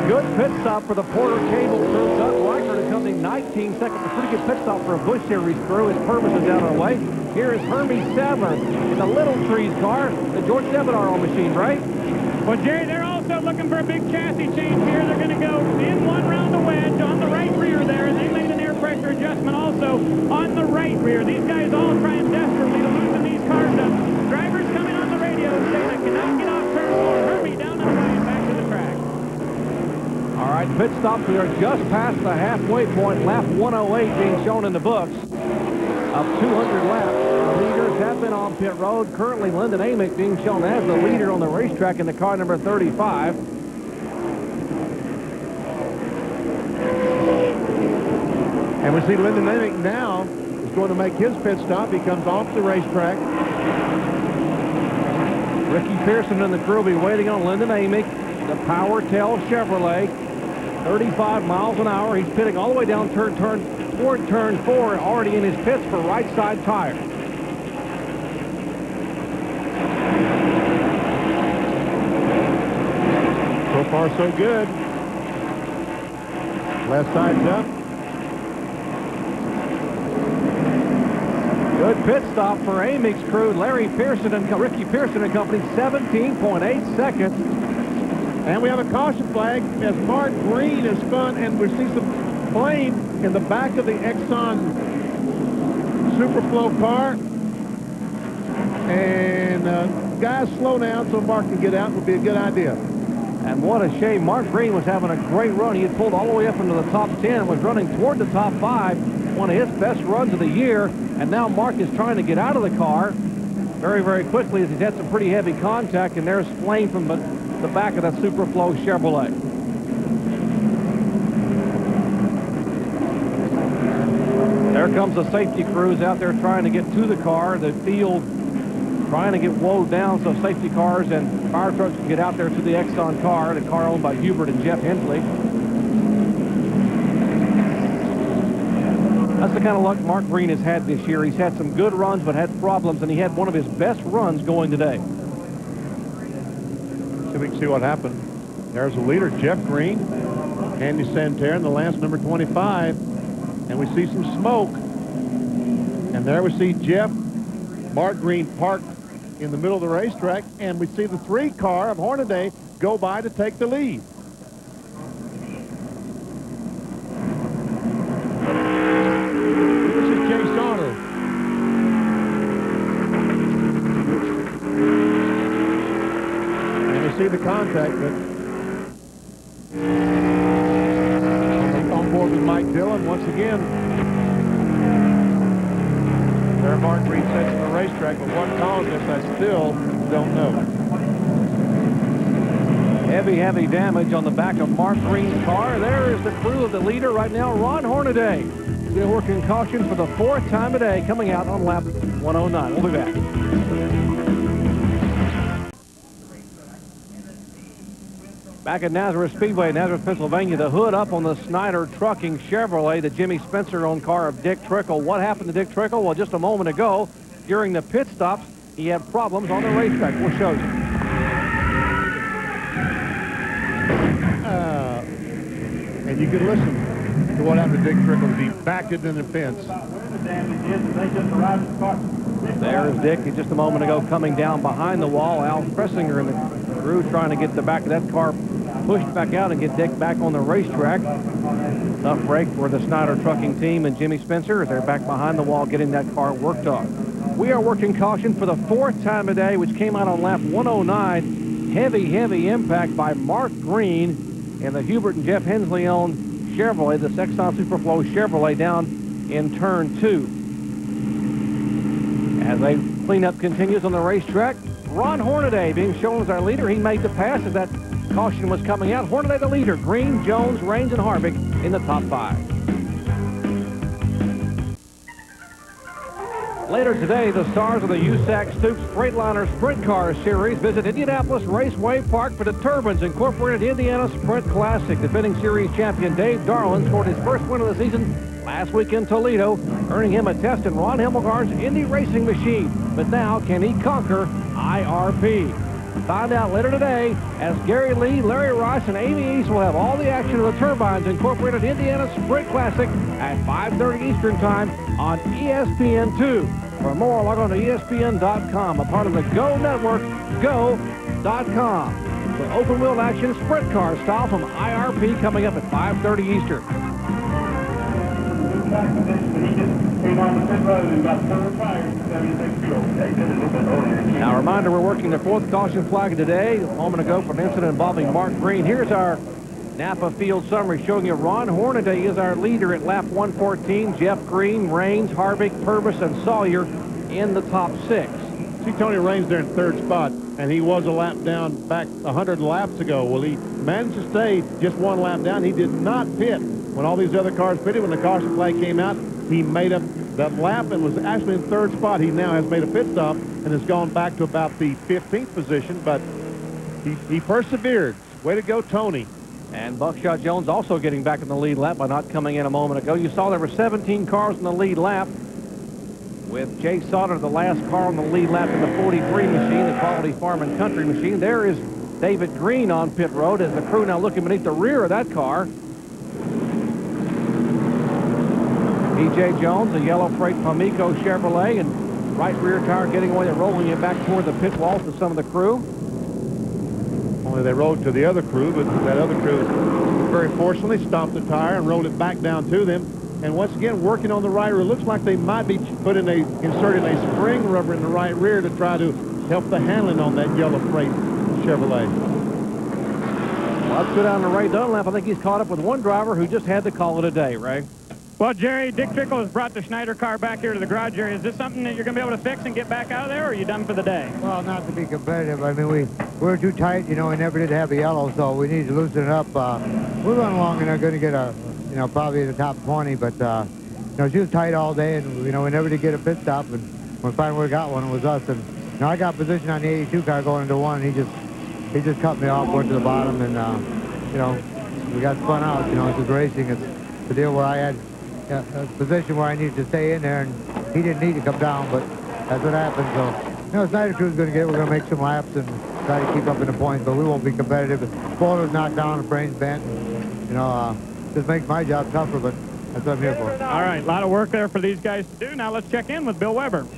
Good pit stop for the Porter Cable crew. Doug Reichert and company, 19 seconds. A pretty good pit stop for a Busch Series crew as Purvis is down our way. Here is Hermie Sadler in the Little Trees car, the George Debenaro machine, right? Well, Jerry, they're also looking for a big chassis change here. They're going to go in one round the wedge on the right rear there, and they made an air pressure adjustment also on the right rear. These guys all trying desperately to loosen these cars up. Drivers coming on the radio saying they cannot get off turn 4. Hermie down and away and back to the track. All right, pit stops. We are just past the halfway point. Lap 108 being shown in the books of 200 laps. The leaders have been on pit road. Currently, Lyndon Amick being shown as the leader on the racetrack in the car number 35. And we see Lyndon Amick now is going to make his pit stop. He comes off the racetrack. Ricky Pearson and the crew will be waiting on Lyndon Amick, the PowerTel Chevrolet, 35 miles an hour. He's pitting all the way down toward turn 4, already in his pits for right side tire. So far, so good. Left side's up. Good pit stop for Amick's crew. Larry Pearson and Ricky Pearson and company, 17.8 seconds. And we have a caution flag as Mark Green is spun, and we see some flame in the back of the Exxon Superflow car. And guys, slow down so Mark can get out. Would be a good idea. And what a shame. Mark Green was having a great run. He had pulled all the way up into the top 10, was running toward the top 5, one of his best runs of the year. And now Mark is trying to get out of the car very, very quickly as he's had some pretty heavy contact, and there's flame from the back of that Superflow Chevrolet. There comes the safety crews out there trying to get to the car. The field trying to get woed down so safety cars and fire trucks can get out there to the Exxon car, the car owned by Hubert and Jeff Hensley. That's the kind of luck Mark Green has had this year. He's had some good runs but had problems, and he had one of his best runs going today. So we can see what happened. There's the leader, Jeff Green, Andy Santerre in the last number 25, and we see some smoke. And there we see Jeff, Mark Green parked in the middle of the racetrack, and we see the 3 car of Hornaday go by to take the lead. This is Jay Sauter. And we see the contact, but on board with Mike Dillon once again. There Mark Green sets in the racetrack, but what caused this, I still don't know. Heavy, heavy damage on the back of Mark Green's car. There is the crew of the leader right now, Ron Hornaday. Still working caution for the 4th time today, coming out on lap 109. We'll be back. Back at Nazareth Speedway, Nazareth, Pennsylvania, the hood up on the Snyder Trucking Chevrolet, the Jimmy Spencer-owned car of Dick Trickle. What happened to Dick Trickle? Well, just a moment ago, during the pit stops, he had problems on the racetrack. We'll show you. And you can listen to what happened to Dick Trickle as he backed it in the fence. There's Dick just a moment ago coming down behind the wall. Al Fressinger and the crew trying to get the back of that car pushed back out and get Dick back on the racetrack. Tough break for the Snyder Trucking team and Jimmy Spencer as they're back behind the wall getting that car worked on. We are working caution for the 4th time today, which came out on lap 109. Heavy, heavy impact by Mark Green and the Hubert and Jeff Hensley owned Chevrolet, the Exxon Superflow Chevrolet, down in turn 2. As a cleanup continues on the racetrack, Ron Hornaday being shown as our leader. He made the pass as that caution was coming out. Hornaday the leader. Green, Jones, Raines, and Harvick in the top 5. Later today, the stars of the USAC Stoops Freightliner Sprint Car Series visit Indianapolis Raceway Park for the Turbines Incorporated Indiana Sprint Classic. Defending series champion Dave Darland scored his first win of the season last week in Toledo, earning him a test in Ron Himmelgarn's Indy Racing machine. But now, can he conquer IRP? Find out later today as Gary Lee, Larry Rice, and Amy East will have all the action of the Turbines Incorporated Indiana Sprint Classic at 5:30 Eastern Time on ESPN2. For more, log on to ESPN.com, a part of the Go Network, go.com. For open-wheel action sprint car style from IRP coming up at 5:30 Eastern. Now, a reminder, we're working the 4th caution flag of today. A moment ago from an incident involving Mark Green. Here's our Napa field summary showing you Ron Hornaday is our leader at lap 114. Jeff Green, Raines, Harvick, Purvis, and Sawyer in the top 6. See Tony Raines there in 3rd spot, and he was a lap down back 100 laps ago. Well, he managed to stay just 1 lap down. He did not pit when all these other cars pitted, when the caution flag came out, he made up that lap and was actually in third spot. He now has made a pit stop and has gone back to about the 15th position, but he persevered. Way to go, Tony. And Buckshot Jones also getting back in the lead lap by not coming in a moment ago. You saw there were 17 cars in the lead lap, with Jay Sauter, the last car on the lead lap in the 43 machine, the Quality Farm and Country machine. There is David Green on pit road as the crew now looking beneath the rear of that car. P.J. Jones, a yellow freight Pamico Chevrolet, and right rear tire getting away. They're rolling it back toward the pit wall to some of the crew. Only they rolled to the other crew, but that other crew very fortunately stopped the tire and rolled it back down to them. And once again, working on the right rear. It looks like they might be inserting a spring rubber in the right rear to try to help the handling on that yellow freight Chevrolet. Well, let's go down to Ray Dunlap. I think he's caught up with one driver who just had to call it a day, Ray. Well, Jerry, Dick Trickle has brought the Schneider car back here to the garage area. Is this something that you're going to be able to fix and get back out of there, or are you done for the day? Well, not to be competitive. I mean, we're too tight. You know, we never did have a yellow, so we need to loosen it up. We're running along and are going to get a, you know, probably the top 20, but, you know, she was tight all day, and, you know, we never did get a pit stop, and when we finally got one, it was us. And, you know, I got position on the 82 car going into one, and he just cut me off, went to the bottom, and, you know, we got spun out. You know, it's just racing. It's the deal where I had a position where I needed to stay in there, and he didn't need to come down, but that's what happened. So, you know, Snyder Crew's going to get it. We're going to make some laps and try to keep up in the points, but we won't be competitive. If Boulder's knocked down, the frame's bent, and, you know, just makes my job tougher, but that's what I'm here for. All right, a lot of work there for these guys to do. Now let's check in with Bill Weber.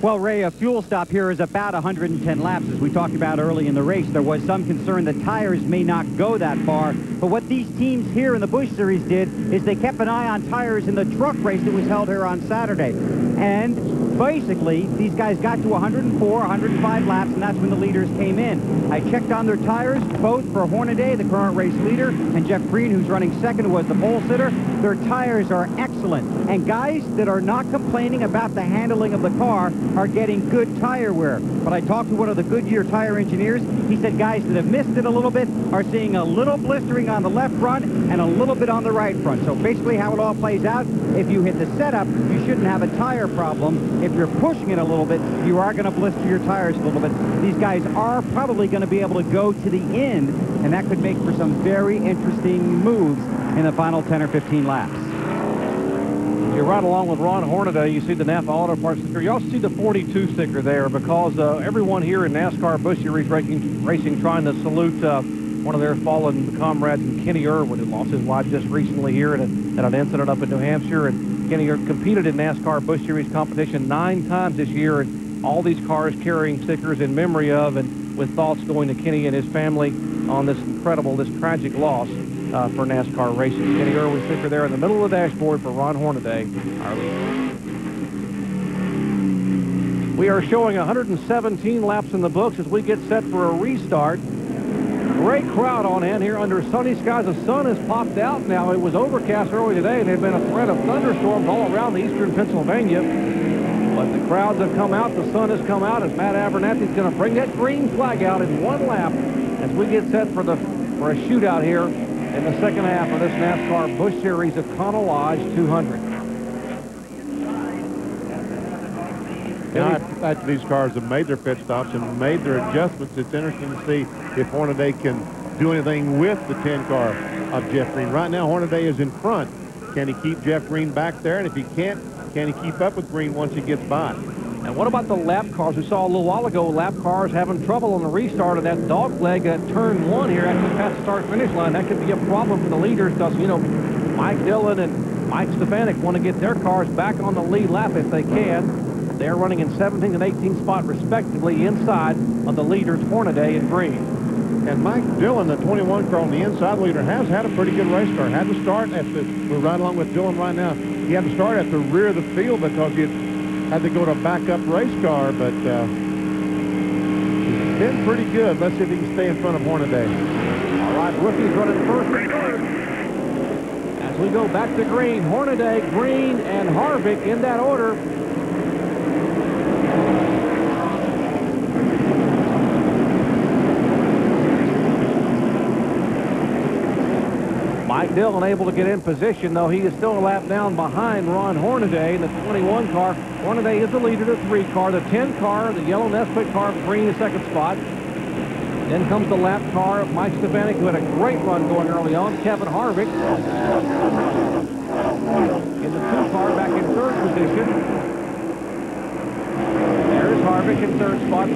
Well, Ray, a fuel stop here is about 110 laps. As we talked about early in the race, there was some concern that tires may not go that far. But what these teams here in the Busch Series did is they kept an eye on tires in the truck race that was held here on Saturday. And basically, these guys got to 104, 105 laps, and that's when the leaders came in. I checked on their tires, both for Hornaday, the current race leader, and Jeff Green, who's running second, who was the pole sitter. Their tires are excellent. And guys that are not complaining about the handling of the car are getting good tire wear. But I talked to one of the Goodyear tire engineers. He said guys that have missed it a little bit are seeing a little blistering on the left front and a little bit on the right front. So basically how it all plays out, if you hit the setup, you shouldn't have a tire problem. If you're pushing it a little bit, you are going to blister your tires a little bit. These guys are probably going to be able to go to the end, and that could make for some very interesting moves in the final 10 or 15 laps. You're right along with Ron Hornaday. You see the Napa Auto Parts sticker. You also see the 42 sticker there because everyone here in NASCAR Busch Series racing trying to salute one of their fallen comrades, Kenny Irwin, who lost his life just recently here at an incident up in New Hampshire. And Kenny competed in NASCAR Busch Series competition 9 times this year, and all these cars carrying stickers in memory of and with thoughts going to Kenny and his family on this tragic loss for NASCAR racing. Kenny Irwin sticker there in the middle of the dashboard for Ron Hornaday, our leader. We are showing 117 laps in the books as we get set for a restart. Great crowd on hand here under sunny skies. The sun has popped out now. It was overcast early today, and there have been a threat of thunderstorms all around the eastern Pennsylvania. But the crowds have come out. The sun has come out as Matt Abernathy's going to bring that green flag out in one lap as we get set for a shootout here in the second half of this NASCAR Busch Series Econo Lodge 200. Now, after these cars have made their pit stops and made their adjustments, it's interesting to see if Hornaday can do anything with the 10 car of Jeff Green. Right now, Hornaday is in front. Can he keep Jeff Green back there? And if he can't, can he keep up with Green once he gets by? And what about the lap cars? We saw a little while ago lap cars having trouble on the restart of that dog leg at turn 1 here after past the start-finish line. That could be a problem for the leaders because, you know, Mike Dillon and Mike Stefanik want to get their cars back on the lead lap if they can. They're running in 17th and 18th spot, respectively, inside of the leaders, Hornaday and Green. And Mike Dillon, the 21 car on the inside leader, has had a pretty good race car. Had to start we're right along with Dillon right now. He had to start at the rear of the field because he had to go to a backup race car, but he's been pretty good. Let's see if he can stay in front of Hornaday. All right, rookies running first and third. As we go back to Green, Hornaday, Green, and Harvick in that order. Mike Dillon able to get in position, though he is still a lap down behind Ron Hornaday in the 21 car. Hornaday is the leader, the 3 car. The 10 car, the yellow Nesbitt car, bringing the 2nd spot. Then comes the lap car of Mike Stefanik, who had a great run going early on. Kevin Harvick in the 2 car back in 3rd position. There's Harvick in 3rd spot.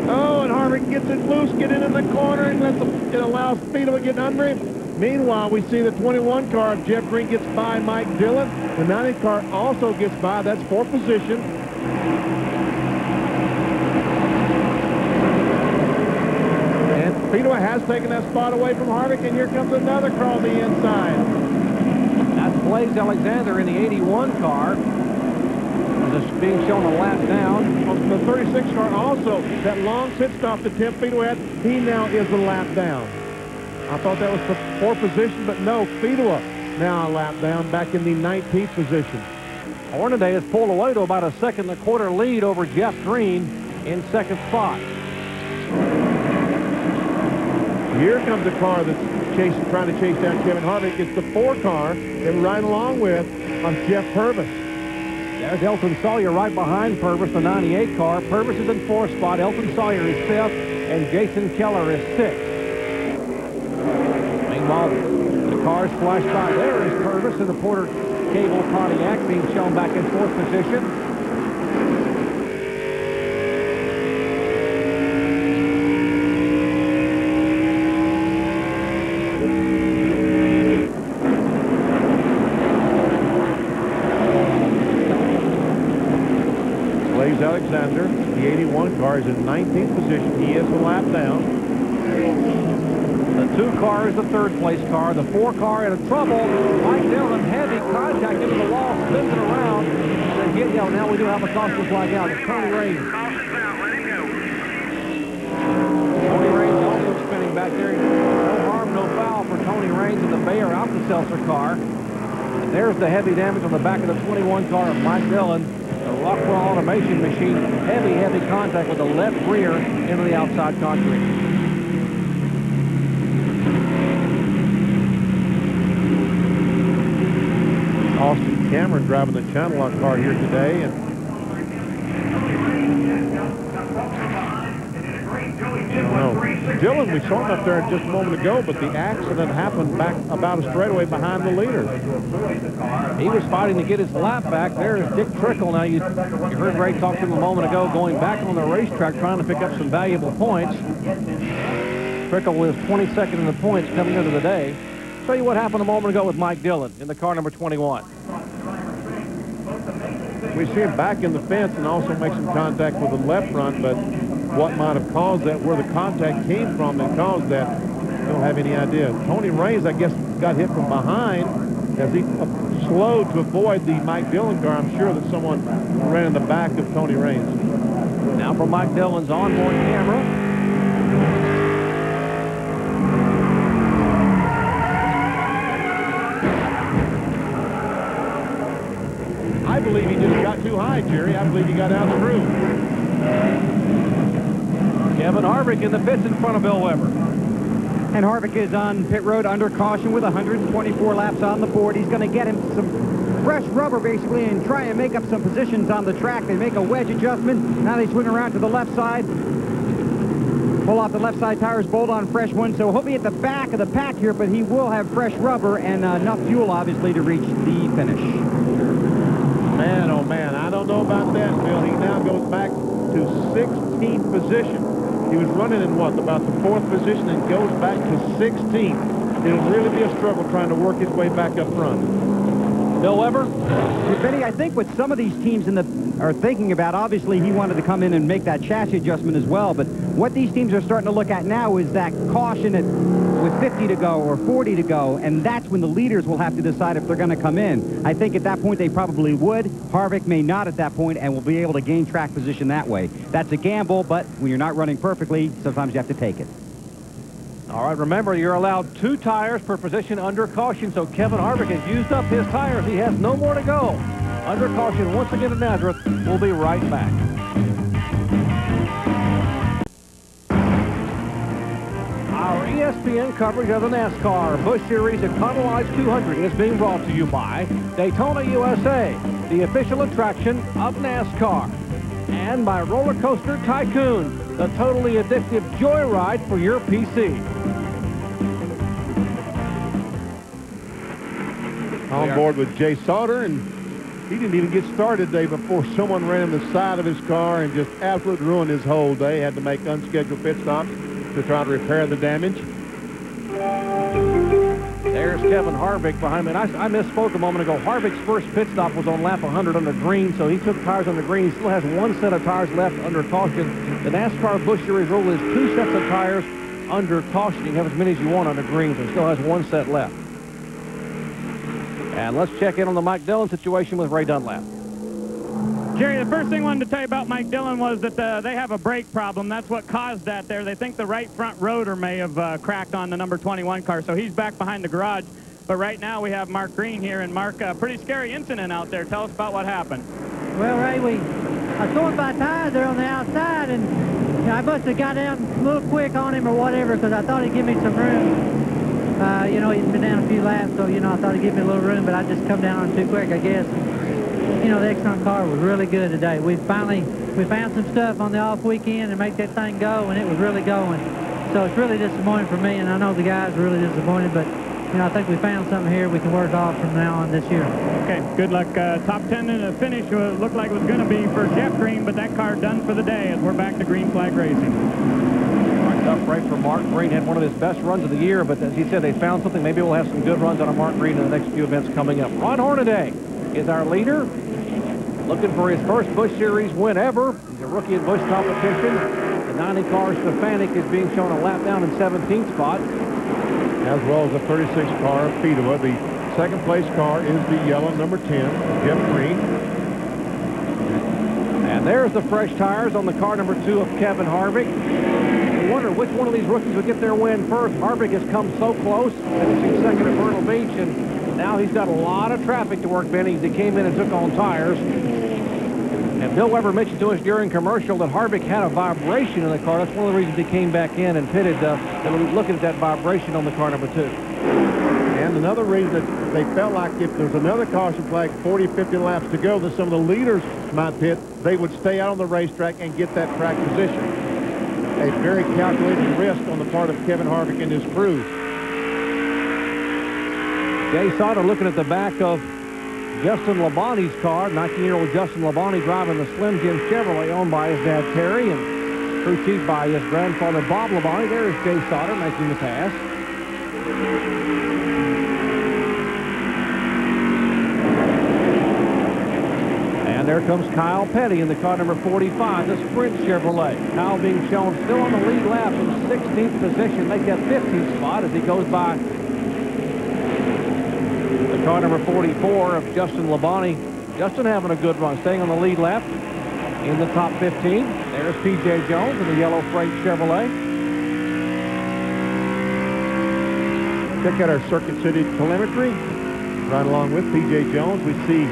Oh, and Harvick gets it loose, get in the corner, and it allows Speedo to get under him. Meanwhile, we see the 21 car of Jeff Green gets by Mike Dillon. The 90 car also gets by. That's 4th position. And Speedo has taken that spot away from Harvick, and here comes another car on the inside. That's Blaze Alexander in the 81 car. Just being shown a lap down. On the 36 car also, that long pit stop that Tim Speedo had, he now is a lap down. I thought that was the 4th position, but no, Speedo now a lap down, back in the 19th position. Hornaday has pulled away to about a 2.25 seconds lead over Jeff Green in 2nd spot. Here comes the car that's trying to chase down Kevin Harvick. It's the 4 car that we're right along with on Jeff Purvis. There's Elton Sawyer right behind Purvis, the 98 car. Purvis is in 4th spot. Elton Sawyer is 5th, and Jason Keller is 6th. Meanwhile, the cars flash by. There is Purvis in the Porter Cable Pontiac being shown back in 4th position. Alexander, the 81 car, is in 19th position. He is a lap down. The 2 car is the 3rd place car. The 4 car in trouble. Mike Dillon, heavy contact into the wall, spins it around. And then now we do have a caution flag out. It's Tony Raines. Caution's out. Let him go. Tony Raines also spinning back there. No harm, no foul for Tony Raines in the Bayer Alka-Seltzer car. And there's the heavy damage on the back of the 21 car of Mike Dillon. The Rockwell automation machine, heavy contact with the left rear into the outside concrete. Austin Cameron driving the channel lock car here today. And Dillon, we saw him up there just a moment ago, but the accident happened back about a straightaway behind the leader. He was fighting to get his lap back. There is Dick Trickle. Now, you heard Ray talk to him a moment ago, going back on the racetrack, trying to pick up some valuable points. Trickle was 22nd in the points coming into the day. Show you what happened a moment ago with Mike Dillon in the car number 21. We see him back in the fence and also make some contact with the left front, but what might have caused that, where the contact came from that caused that, we don't have any idea. Tony Raines, I guess, got hit from behind as he slowed to avoid the Mike Dillon car. I'm sure that someone ran in the back of Tony Raines. Now for Mike Dillon's onboard camera. I believe he just got too high, Jerry. I believe he got out of the room. Kevin Harvick in the pits in front of Bill Weber. And Harvick is on pit road under caution with 124 laps on the board. He's going to get him some fresh rubber, basically, and try and make up some positions on the track. They make a wedge adjustment. Now they swing around to the left side. Pull off the left side tires, bolt on fresh ones. So he'll be at the back of the pack here, but he will have fresh rubber and enough fuel, obviously, to reach the finish. Man, oh man, I don't know about that, Bill. He now goes back to 16th position. He was running in what, about the 4th position, and goes back to 16th. It'll really be a struggle trying to work his way back up front. Bill Weber? Benny, I think what some of these teams are thinking about, obviously he wanted to come in and make that chassis adjustment as well, but what these teams are starting to look at now is that caution with 50 to go or 40 to go, and that's when the leaders will have to decide if they're going to come in. I think at that point they probably would. Harvick may not at that point and will be able to gain track position that way. That's a gamble, but when you're not running perfectly, sometimes you have to take it. All right, remember, you're allowed 2 tires per position under caution, so Kevin Harvick has used up his tires. He has no more to go. Under caution once again at Nazareth. We'll be right back. Our ESPN coverage of the NASCAR Busch Series Econo Lodge 200 is being brought to you by Daytona USA, the official attraction of NASCAR, and by Roller Coaster Tycoon, the totally addictive joyride for your PC. On board with Jay Sauter, and he didn't even get started today before someone ran in the side of his car and just absolutely ruined his whole day. Had to make unscheduled pit stops to try to repair the damage. There's Kevin Harvick behind me. And I misspoke a moment ago. Harvick's first pit stop was on lap 100 under green, so he took tires under green. He still has one set of tires left under caution. The NASCAR Busch Series rule is 2 sets of tires under caution. You can have as many as you want under green, so he still has 1 set left. And let's check in on the Mike Dillon situation with Ray Dunlap. Jerry, the first thing I wanted to tell you about Mike Dillon was that they have a brake problem. That's what caused that there. They think the right front rotor may have cracked on the number 21 car, so he's back behind the garage. But right now we have Mark Green here, and Mark, pretty scary incident out there. Tell us about what happened. Well, Ray, I was going by tires there on the outside, and I must have got out a little quick on him or whatever, because I thought he'd give me some room. You know, he's been down a few laps, so, you know, I thought he'd give me a little room, but I just come down on him too quick, I guess. You know, the Exxon car was really good today. We found some stuff on the off weekend and make that thing go, and it was really going. So it's really disappointing for me, and I know the guys are really disappointed, but, you know, I think we found something here we can work off from now on this year. Okay, good luck. Top 10 in the finish looked like it was going to be for Jeff Green, but that car done for the day as we're back to green flag racing. Tough break for Mark Green. Had one of his best runs of the year, but as he said, they found something. Maybe we'll have some good runs on a Mark Green in the next few events coming up. Ron Hornaday is our leader, looking for his first Busch Series win ever. He's a rookie in Busch competition. The 90 car Stefanik is being shown a lap down in 17th spot, as well as the 36 car of Fedowa. The second place car is the yellow number 10, Jeff Green. And there's the fresh tires on the car number 2 of Kevin Harvick. You wonder which one of these rookies would get their win first. Harvick has come so close, finishing second at Myrtle Beach, and now he's got a lot of traffic to work, Benny. He came in and took on tires. And Bill Weber mentioned to us during commercial that Harvick had a vibration in the car. That's one of the reasons he came back in and pitted. They were looking at that vibration on the car number 2. And another reason that they felt like if there's another caution flag 40, 50 laps to go, that some of the leaders might pit, they would stay out on the racetrack and get that track position. A very calculated risk on the part of Kevin Harvick and his crew. Jay Sauter looking at the back of Justin Labonte's car. 19-year-old Justin Labonte driving the Slim Jim Chevrolet owned by his dad Terry and crew chief by his grandfather Bob Labonte. There is Jay Sauter making the pass. And there comes Kyle Petty in the car number 45, the Sprint Chevrolet. Kyle being shown still on the lead lap in 16th position, make that 15th spot as he goes by the car number 44 of Justin Labonte. Justin having a good run, staying on the lead lap in the top 15. There's P.J. Jones in the yellow Freight Chevrolet. Check out our Circuit City telemetry. Right along with P.J. Jones, we see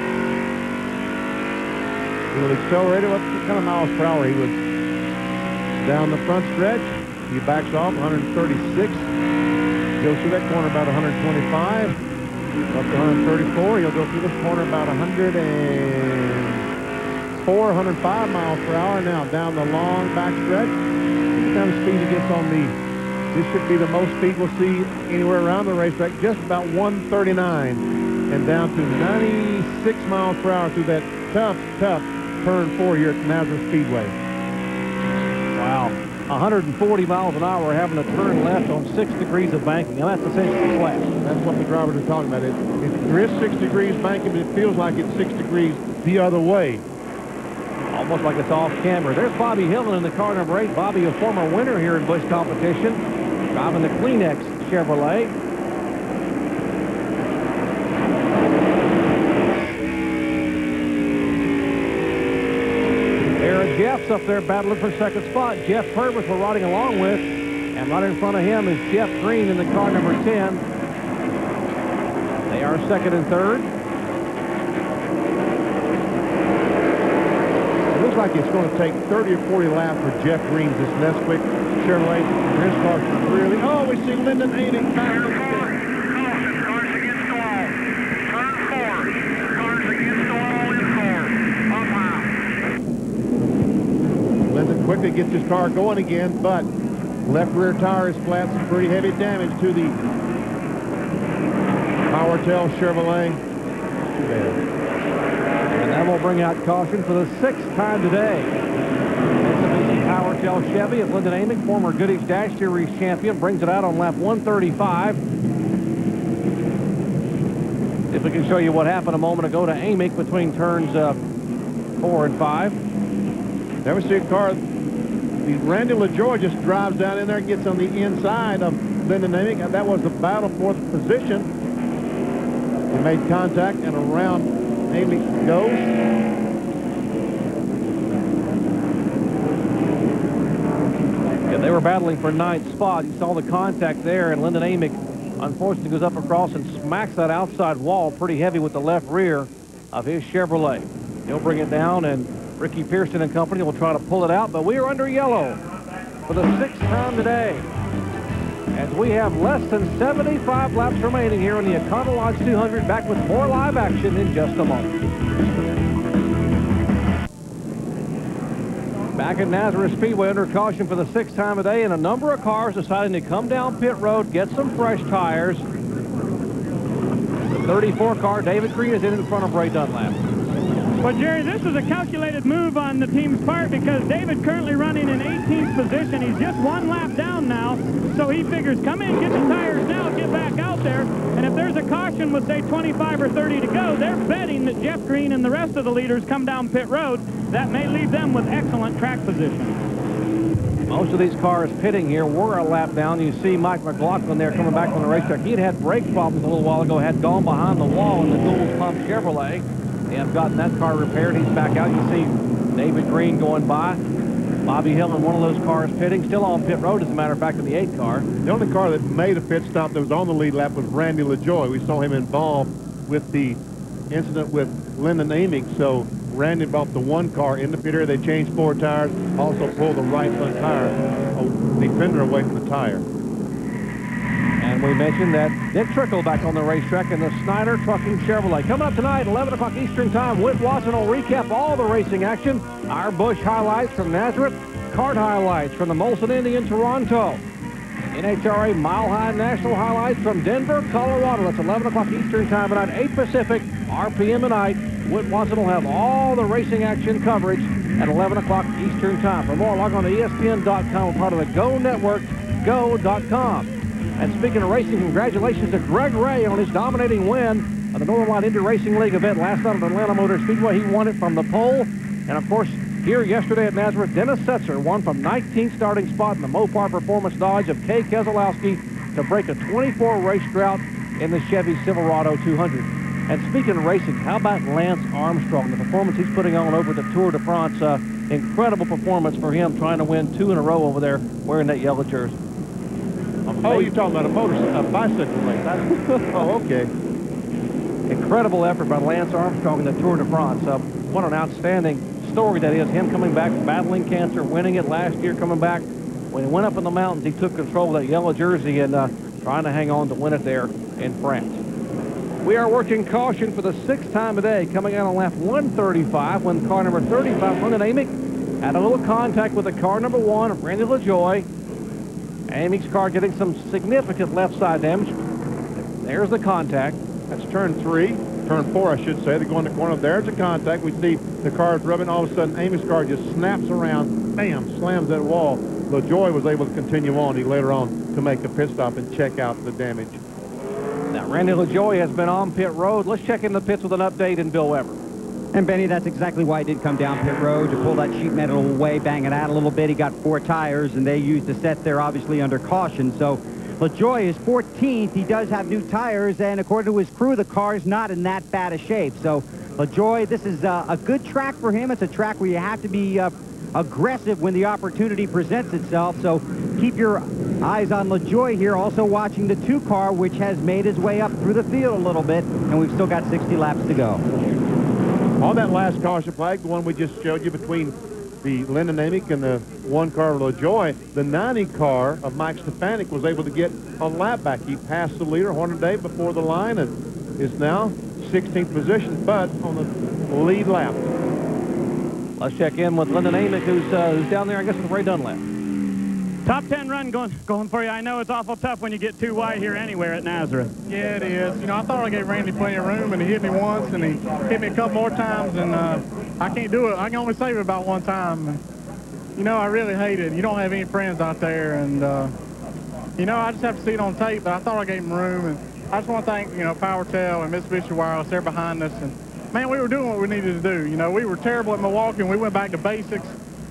he was accelerated. What kind of miles per hour he was down the front stretch? He backs off 136. Goes through that corner about 125. Up to 134. He'll go through this corner about 104, 105 miles per hour. Now down the long back stretch. The kind of speed he gets on the. This should be the most speed we'll see anywhere around the racetrack. Just about 139, and down to 96 miles per hour through that tough turn 4 here at Nazareth Speedway. Wow. 140 miles an hour having a turn left on 6 degrees of banking. Now that's essentially flat. That's what the drivers are talking about. There is 6 degrees banking, but it feels like it's 6 degrees the other way. Almost like it's off camera. There's Bobby Hillman in the car number 8. Bobby, a former winner here in Busch competition, driving the Kleenex Chevrolet. Jeff's up there battling for second spot. Jeff Purvis we're riding along with, and right in front of him is Jeff Green in the car number 10. They are second and third. looks like it's going to take 30 or 40 laps for Jeff Green's this Nesquik Chevrolet. His car's really, oh, we see Lyndon Aiding back. Caution, cars against the wall. Turn 4. Cars against the wall in 4. Lyndon quickly gets his car going again, but left rear tire is flat. Some pretty heavy damage to the PowerTel Chevrolet. Too bad. And that will bring out caution for the 6th time today. Mitsubishi PowerTel Chevy of Lyndon Amick, former Goodies Dash Series champion, brings it out on lap 135. If we can show you what happened a moment ago to Amick between turns 4 and 5. There we see a car. Randy LaJoy just drives down in there and gets on the inside of Lyndon Amick, and that was the battle for the position. He made contact, and around Amick goes. Yeah, they were battling for 9th spot. You saw the contact there, and Lyndon Amick unfortunately goes up across and smacks that outside wall pretty heavy with the left rear of his Chevrolet. He'll bring it down, and Ricky Pearson and company will try to pull it out, but we are under yellow for the 6th time today, as we have less than 75 laps remaining here in the Econo Lodge 200. Back with more live action in just a moment. Back at Nazareth Speedway under caution for the 6th time today, and a number of cars deciding to come down pit road, get some fresh tires. The 34 car, David Green, is in front of Ray Dunlap. Well, Jerry, this is a calculated move on the team's part because David currently running in 18th position. He's just 1 lap down now, so he figures come in, get the tires now, get back out there, and if there's a caution with, say, 25 or 30 to go, they're betting that Jeff Green and the rest of the leaders come down pit road. That may leave them with excellent track position. Most of these cars pitting here were a lap down. You see Mike McLaughlin there coming back from the racetrack. He had brake problems a little while ago, had gone behind the wall in the dual pump Chevrolet. They have gotten that car repaired. He's back out. You see David Green going by. Bobby Hill in one of those cars pitting, still on pit road, as a matter of fact, in the 8 car. The only car that made a pit stop that was on the lead lap was Randy LaJoy. We saw him involved with the incident with Lyndon Amick, so Randy brought the 1 car in the pit area. They changed 4 tires, also pulled the right front tire, the fender away from the tire. And we mentioned that Dick Trickle back on the racetrack in the Snyder Trucking Chevrolet. Coming up tonight, 11 o'clock Eastern Time, Whit Watson will recap all the racing action. Our Busch highlights from Nazareth, kart highlights from the Molson Indy in Toronto. NHRA Mile High National highlights from Denver, Colorado. That's 11 o'clock Eastern Time tonight, 8 Pacific, RPM tonight. Whit Watson will have all the racing action coverage at 11 o'clock Eastern Time. For more, log on to ESPN.com, part of the Go Network, go.com. And speaking of racing, congratulations to Greg Ray on his dominating win of the Northern Light Indy Racing League event last night at Atlanta Motor Speedway. He won it from the pole. And, of course, here yesterday at Nazareth, Dennis Setzer won from 19th starting spot in the Mopar Performance Dodge of Kay Keselowski to break a 24-race drought in the Chevy Silverado 200. And speaking of racing, how about Lance Armstrong, the performance he's putting on over the Tour de France? Incredible performance for him, trying to win 2 in a row over there wearing that yellow jersey. Oh, you're talking about a bicycle race. Oh, okay. Incredible effort by Lance Armstrong in the Tour de France. What an outstanding story that is. Him coming back, battling cancer, winning it last year, coming back. When he went up in the mountains, he took control of that yellow jersey and trying to hang on to win it there in France. We are working caution for the 6th time today, coming out on lap 135 when car number 35, Lyndon Amick, had a little contact with the car number 1, Randy LaJoy. Amick's car getting some significant left side damage. There's the contact. That's turn 3, turn 4, I should say. They go in the corner. There's a contact. We see the cars rubbing. All of a sudden, Amick's car just snaps around, bam, slams that wall. LaJoy was able to continue on. He later on to make a pit stop and check out the damage. Now, Randy LaJoy has been on pit road. Let's check in the pits with an update in Bill Weber. And, Benny, that's exactly why he did come down pit road, to pull that sheet metal away, bang it out a little bit. He got 4 tires, and they used the set there, obviously, under caution. So LaJoy is 14th. He does have new tires, and according to his crew, the car is not in that bad a shape. So LaJoy, this is a good track for him. It's a track where you have to be aggressive when the opportunity presents itself. So keep your eyes on LaJoy here, also watching the 2 car, which has made his way up through the field a little bit, and we've still got 60 laps to go. On that last caution flag, the one we just showed you between the Lyndon Amick and the one car of LaJoy, the 90 car of Mike Stefanik was able to get a lap back. He passed the leader, Hornaday, before the line and is now 16th position, but on the lead lap. Let's check in with Lyndon Amick, who's down there, I guess, with Ray Dunlap. Top 10 run going for you. I know it's awful tough when you get too wide here anywhere at Nazareth. Yeah, it is. You know, I thought I gave Randy plenty of room, and he hit me once, and he hit me a couple more times, and I can't do it. I can only save it about one time. And, you know, I really hate it. You don't have any friends out there, and, you know, I just have to see it on tape, but I thought I gave him room, and I just want to thank, you know, PowerTel and Mitsubishi Wireless. They're behind us, and, man, we were doing what we needed to do. You know, we were terrible at Milwaukee, and we went back to basics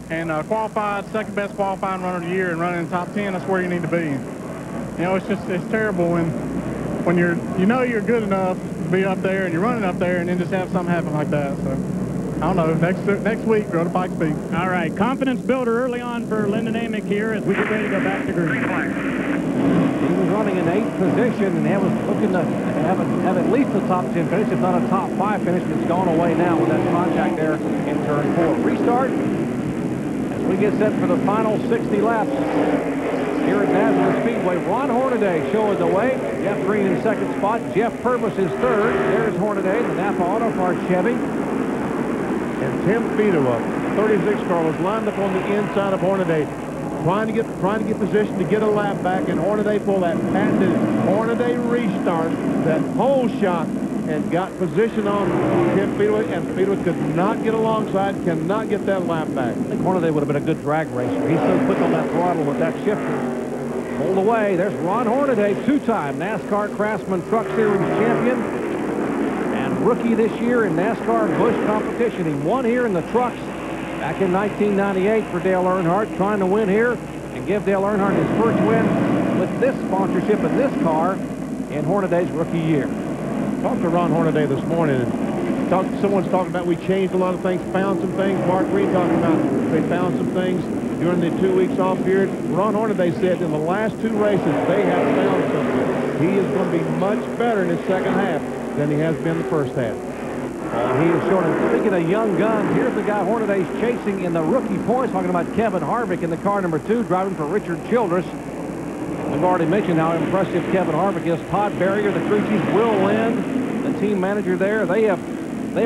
and qualified, second best qualifying runner of the year, and running in the top 10. That's where you need to be. You know, it's terrible when you know you're good enough to be up there, and you're running up there, and then just have something happen like that. So, I don't know. Next week, go to Pikes Peak. All right, confidence builder early on for Lyndon Amick here as we get ready to go back to green. He was running in 8th position, and was looking to have at least a top 10 finish, if not a top 5 finish. It's gone away now with that contact there in turn 4. Restart. We get set for the final 60 laps here at Nazareth Speedway. Ron Hornaday showing the way. Jeff Green in second spot. Jeff Purvis is third. There's Hornaday, the Napa Auto Parts Chevy. And Tim Fedewa, 36 car, was lined up on the inside of Hornaday, trying to get position to get a lap back, and Hornaday pulled that patented Hornaday restart, that pole shot, and got position on Tim Fedewa, and Fedewa could not get alongside, cannot get that lap back. I think Hornaday would have been a good drag racer. He's so quick on that throttle with that shifter. Pulled away. There's Ron Hornaday, two-time NASCAR Craftsman Truck Series champion and rookie this year in NASCAR Busch competition. He won here in the trucks back in 1998 for Dale Earnhardt, trying to win here and give Dale Earnhardt his first win with this sponsorship in this car in Hornaday's rookie year. Talked to Ron Hornaday this morning, and someone's talking about we changed a lot of things, found some things. Mark Green talking about they found some things during the 2 weeks off period. Ron Hornaday said in the last 2 races they have found something. He is going to be much better in his second half than he has been the first half. He is showing, speaking of young guns, here's the guy Hornaday's chasing in the rookie points, talking about Kevin Harvick in the car number 2, driving for Richard Childress. We've already mentioned how impressive Kevin Harvick is. Todd Berrier, the crew chief, Will Lind, the team manager there. They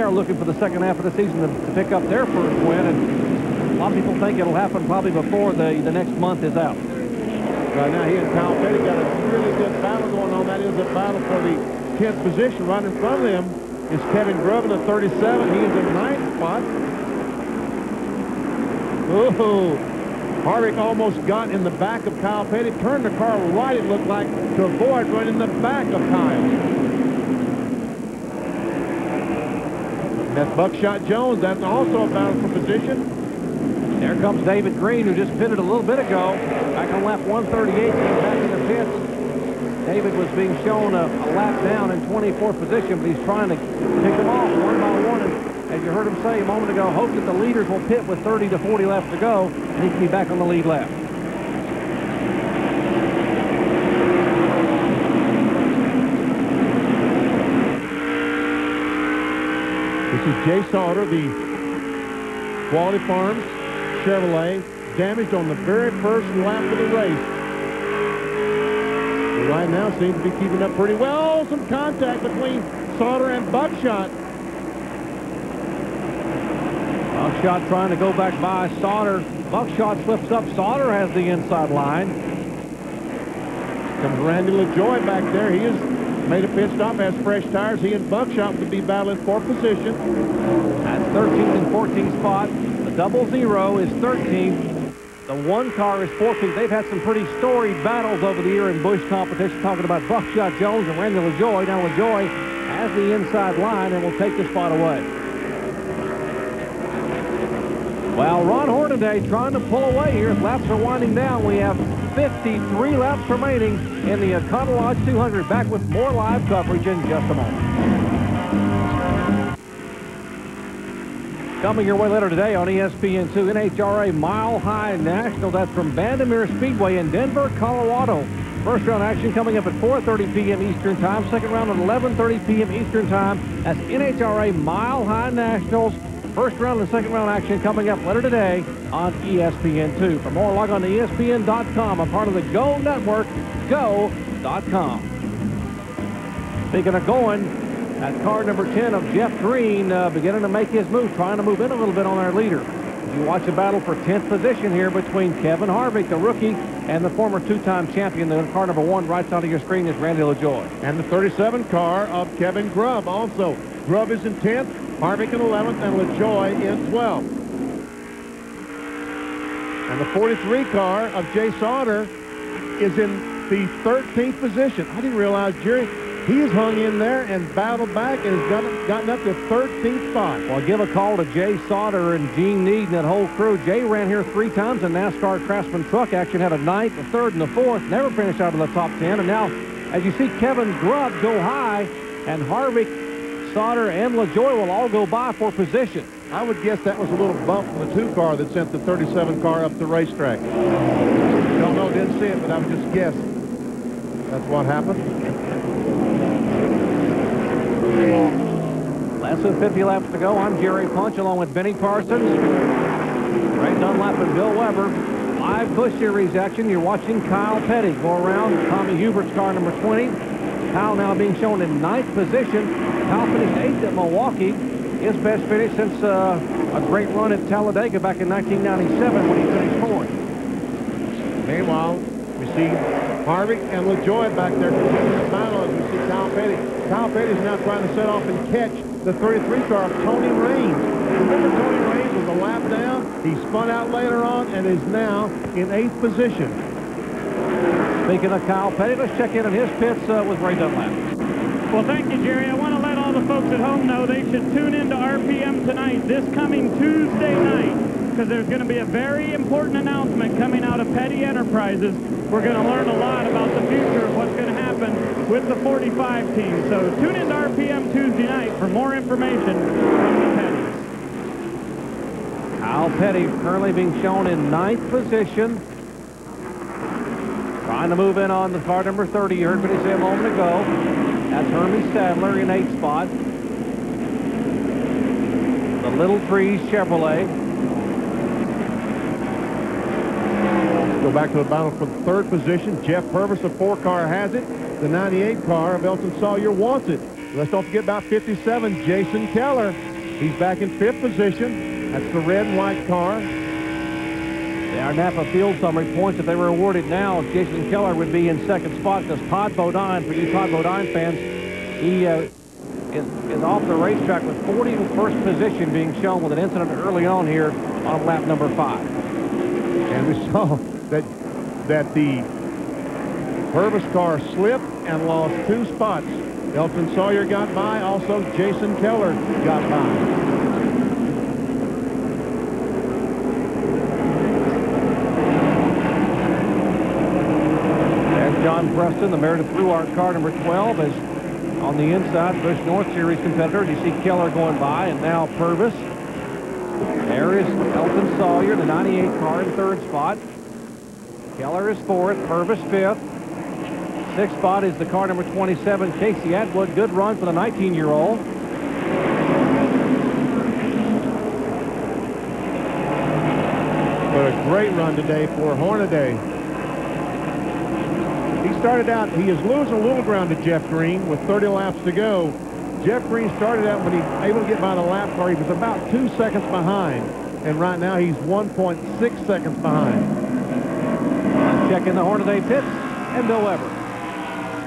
are looking for the second half of the season to pick up their first win, and a lot of people think it'll happen probably before the next month is out. Right now, he and Kyle Petty got a really good battle going on. That is a battle for the 10th position. Right in front of them is Kevin Grub in the 37. He is in 9th spot. Oh, Harvick almost got in the back of Kyle Petty, turned the car right, it looked like, to avoid running in the back of Kyle. That's Buckshot Jones. That's also a battle for position. There comes David Green, who just pitted a little bit ago. Back on lap 138, came back in the pits. David was being shown a lap down in 24th position, but he's trying to pick them off one by one. And as you heard him say a moment ago, hope that the leaders will pit with 30 to 40 laps to go, and he can be back on the lead lap. This is Jay Sauter, the Quality Farms Chevrolet, damaged on the very first lap of the race. But right now seems to be keeping up pretty well. Some contact between Sauter and Buckshot. Buckshot trying to go back by Sauter. Buckshot slips up. Sauter has the inside line. Comes Randy LaJoy back there. He has made a pit stop, has fresh tires. He and Buckshot will be battling for position. That's 13th and 14th spot. The 00 is 13th. The 1 car is 14th. They've had some pretty storied battles over the year in Busch competition, talking about Buckshot Jones and Randy LaJoy. Now LaJoy has the inside line and will take the spot away. Well, Ron Hornaday trying to pull away here. Laps are winding down. We have 53 laps remaining in the Econo Lodge 200. Back with more live coverage in just a moment. Coming your way later today on ESPN2, NHRA Mile High National. That's from Vandermeer Speedway in Denver, Colorado. First round action coming up at 4:30 p.m. Eastern Time. Second round at 11:30 p.m. Eastern Time. That's NHRA Mile High Nationals. First round and second round action coming up later today on ESPN2. For more, log on to ESPN.com, a part of the Go Network, go.com. Speaking of going, at car number 10 of Jeff Green beginning to make his move, trying to move in a little bit on our leader. You watch a battle for 10th position here between Kevin Harvick, the rookie, and the former two-time champion. The car number 1 right side of your screen is Randy LaJoie. And the 37 car of Kevin Grubb also. Grubb is in 10th, Harvick in 11th, and LaJoie in 12th. And the 43 car of Jay Sauter is in the 13th position. I didn't realize, Jerry, he's hung in there and battled back and has gotten up to 13th spot. Well, give a call to Jay Sauter and Gene Need and that whole crew. Jay ran here 3 times in NASCAR Craftsman truck action, had a 9th, a 3rd, and a 4th. Never finished out of the top 10. And now, as you see Kevin Grubb go high, and Harvick, Sauter, and LaJoie will all go by for position. I would guess that was a little bump from the 2 car that sent the 37 car up the racetrack. Don't know, didn't see it, but I would just guess that's what happened. Less than 50 laps to go. I'm Jerry Punch along with Benny Parsons, Ray Dunlap, and Bill Weber. Live Busch Series action. You're watching Kyle Petty go around Tommy Hubert's car number 20. Kyle now being shown in 9th position. Kyle finished 8th at Milwaukee. His best finish since a great run at Talladega back in 1997 when he finished 4th. Meanwhile, we see Harvick and LaJoie back there continuing the battle as we see Kyle Petty. Kyle Petty is now trying to set off and catch the 33 car of Tony Raines. Remember, Tony Raines was a lap down. He spun out later on and is now in 8th position. Speaking of Kyle Petty, let's check in on his pits with Ray Dunlap. Well, thank you, Jerry. I want to let all the folks at home know they should tune in to RPM tonight, this coming Tuesday night, because there's going to be a very important announcement coming out of Petty Enterprises. We're going to learn a lot about the future of what's going to happen with the 45 team. So tune in to RPM Tuesday night for more information from the Pettys. Kyle Petty currently being shown in 9th position. Trying to move in on the car number 30. You heard what he said a moment ago. That's Hermie Sadler in 8th spot. The Little Trees Chevrolet. Go back to the battle for the 3rd position. Jeff Purvis, the 4 car, has it. The 98 car of Elton Sawyer wants it. Let's don't forget about 57, Jason Keller. He's back in 5th position. That's the red and white car. Our Napa Field Summary points if they were awarded now, Jason Keller would be in 2nd spot because Todd Bodine, for you Todd Bodine fans, he is off the racetrack with 41st position being shown with an incident early on here on lap number 5. And we saw that the Purvis car slipped and lost 2 spots. Elton Sawyer got by, also Jason Keller got by. John Preston, the Meredith Ruart car number 12, is on the inside. Busch North Series competitor. You see Keller going by, and now Purvis. There is Elton Sawyer, the 98 car in 3rd spot. Keller is 4th, Purvis 5th. 6th spot is the car number 27, Casey Atwood. Good run for the 19-year-old. But a great run today for Hornaday. He started out, he is losing a little ground to Jeff Green with 30 laps to go. Jeff Green started out when he was able to get by the lap car. He was about 2 seconds behind. And right now he's 1.6 seconds behind. Checking the Hornaday pits and Bill Weber.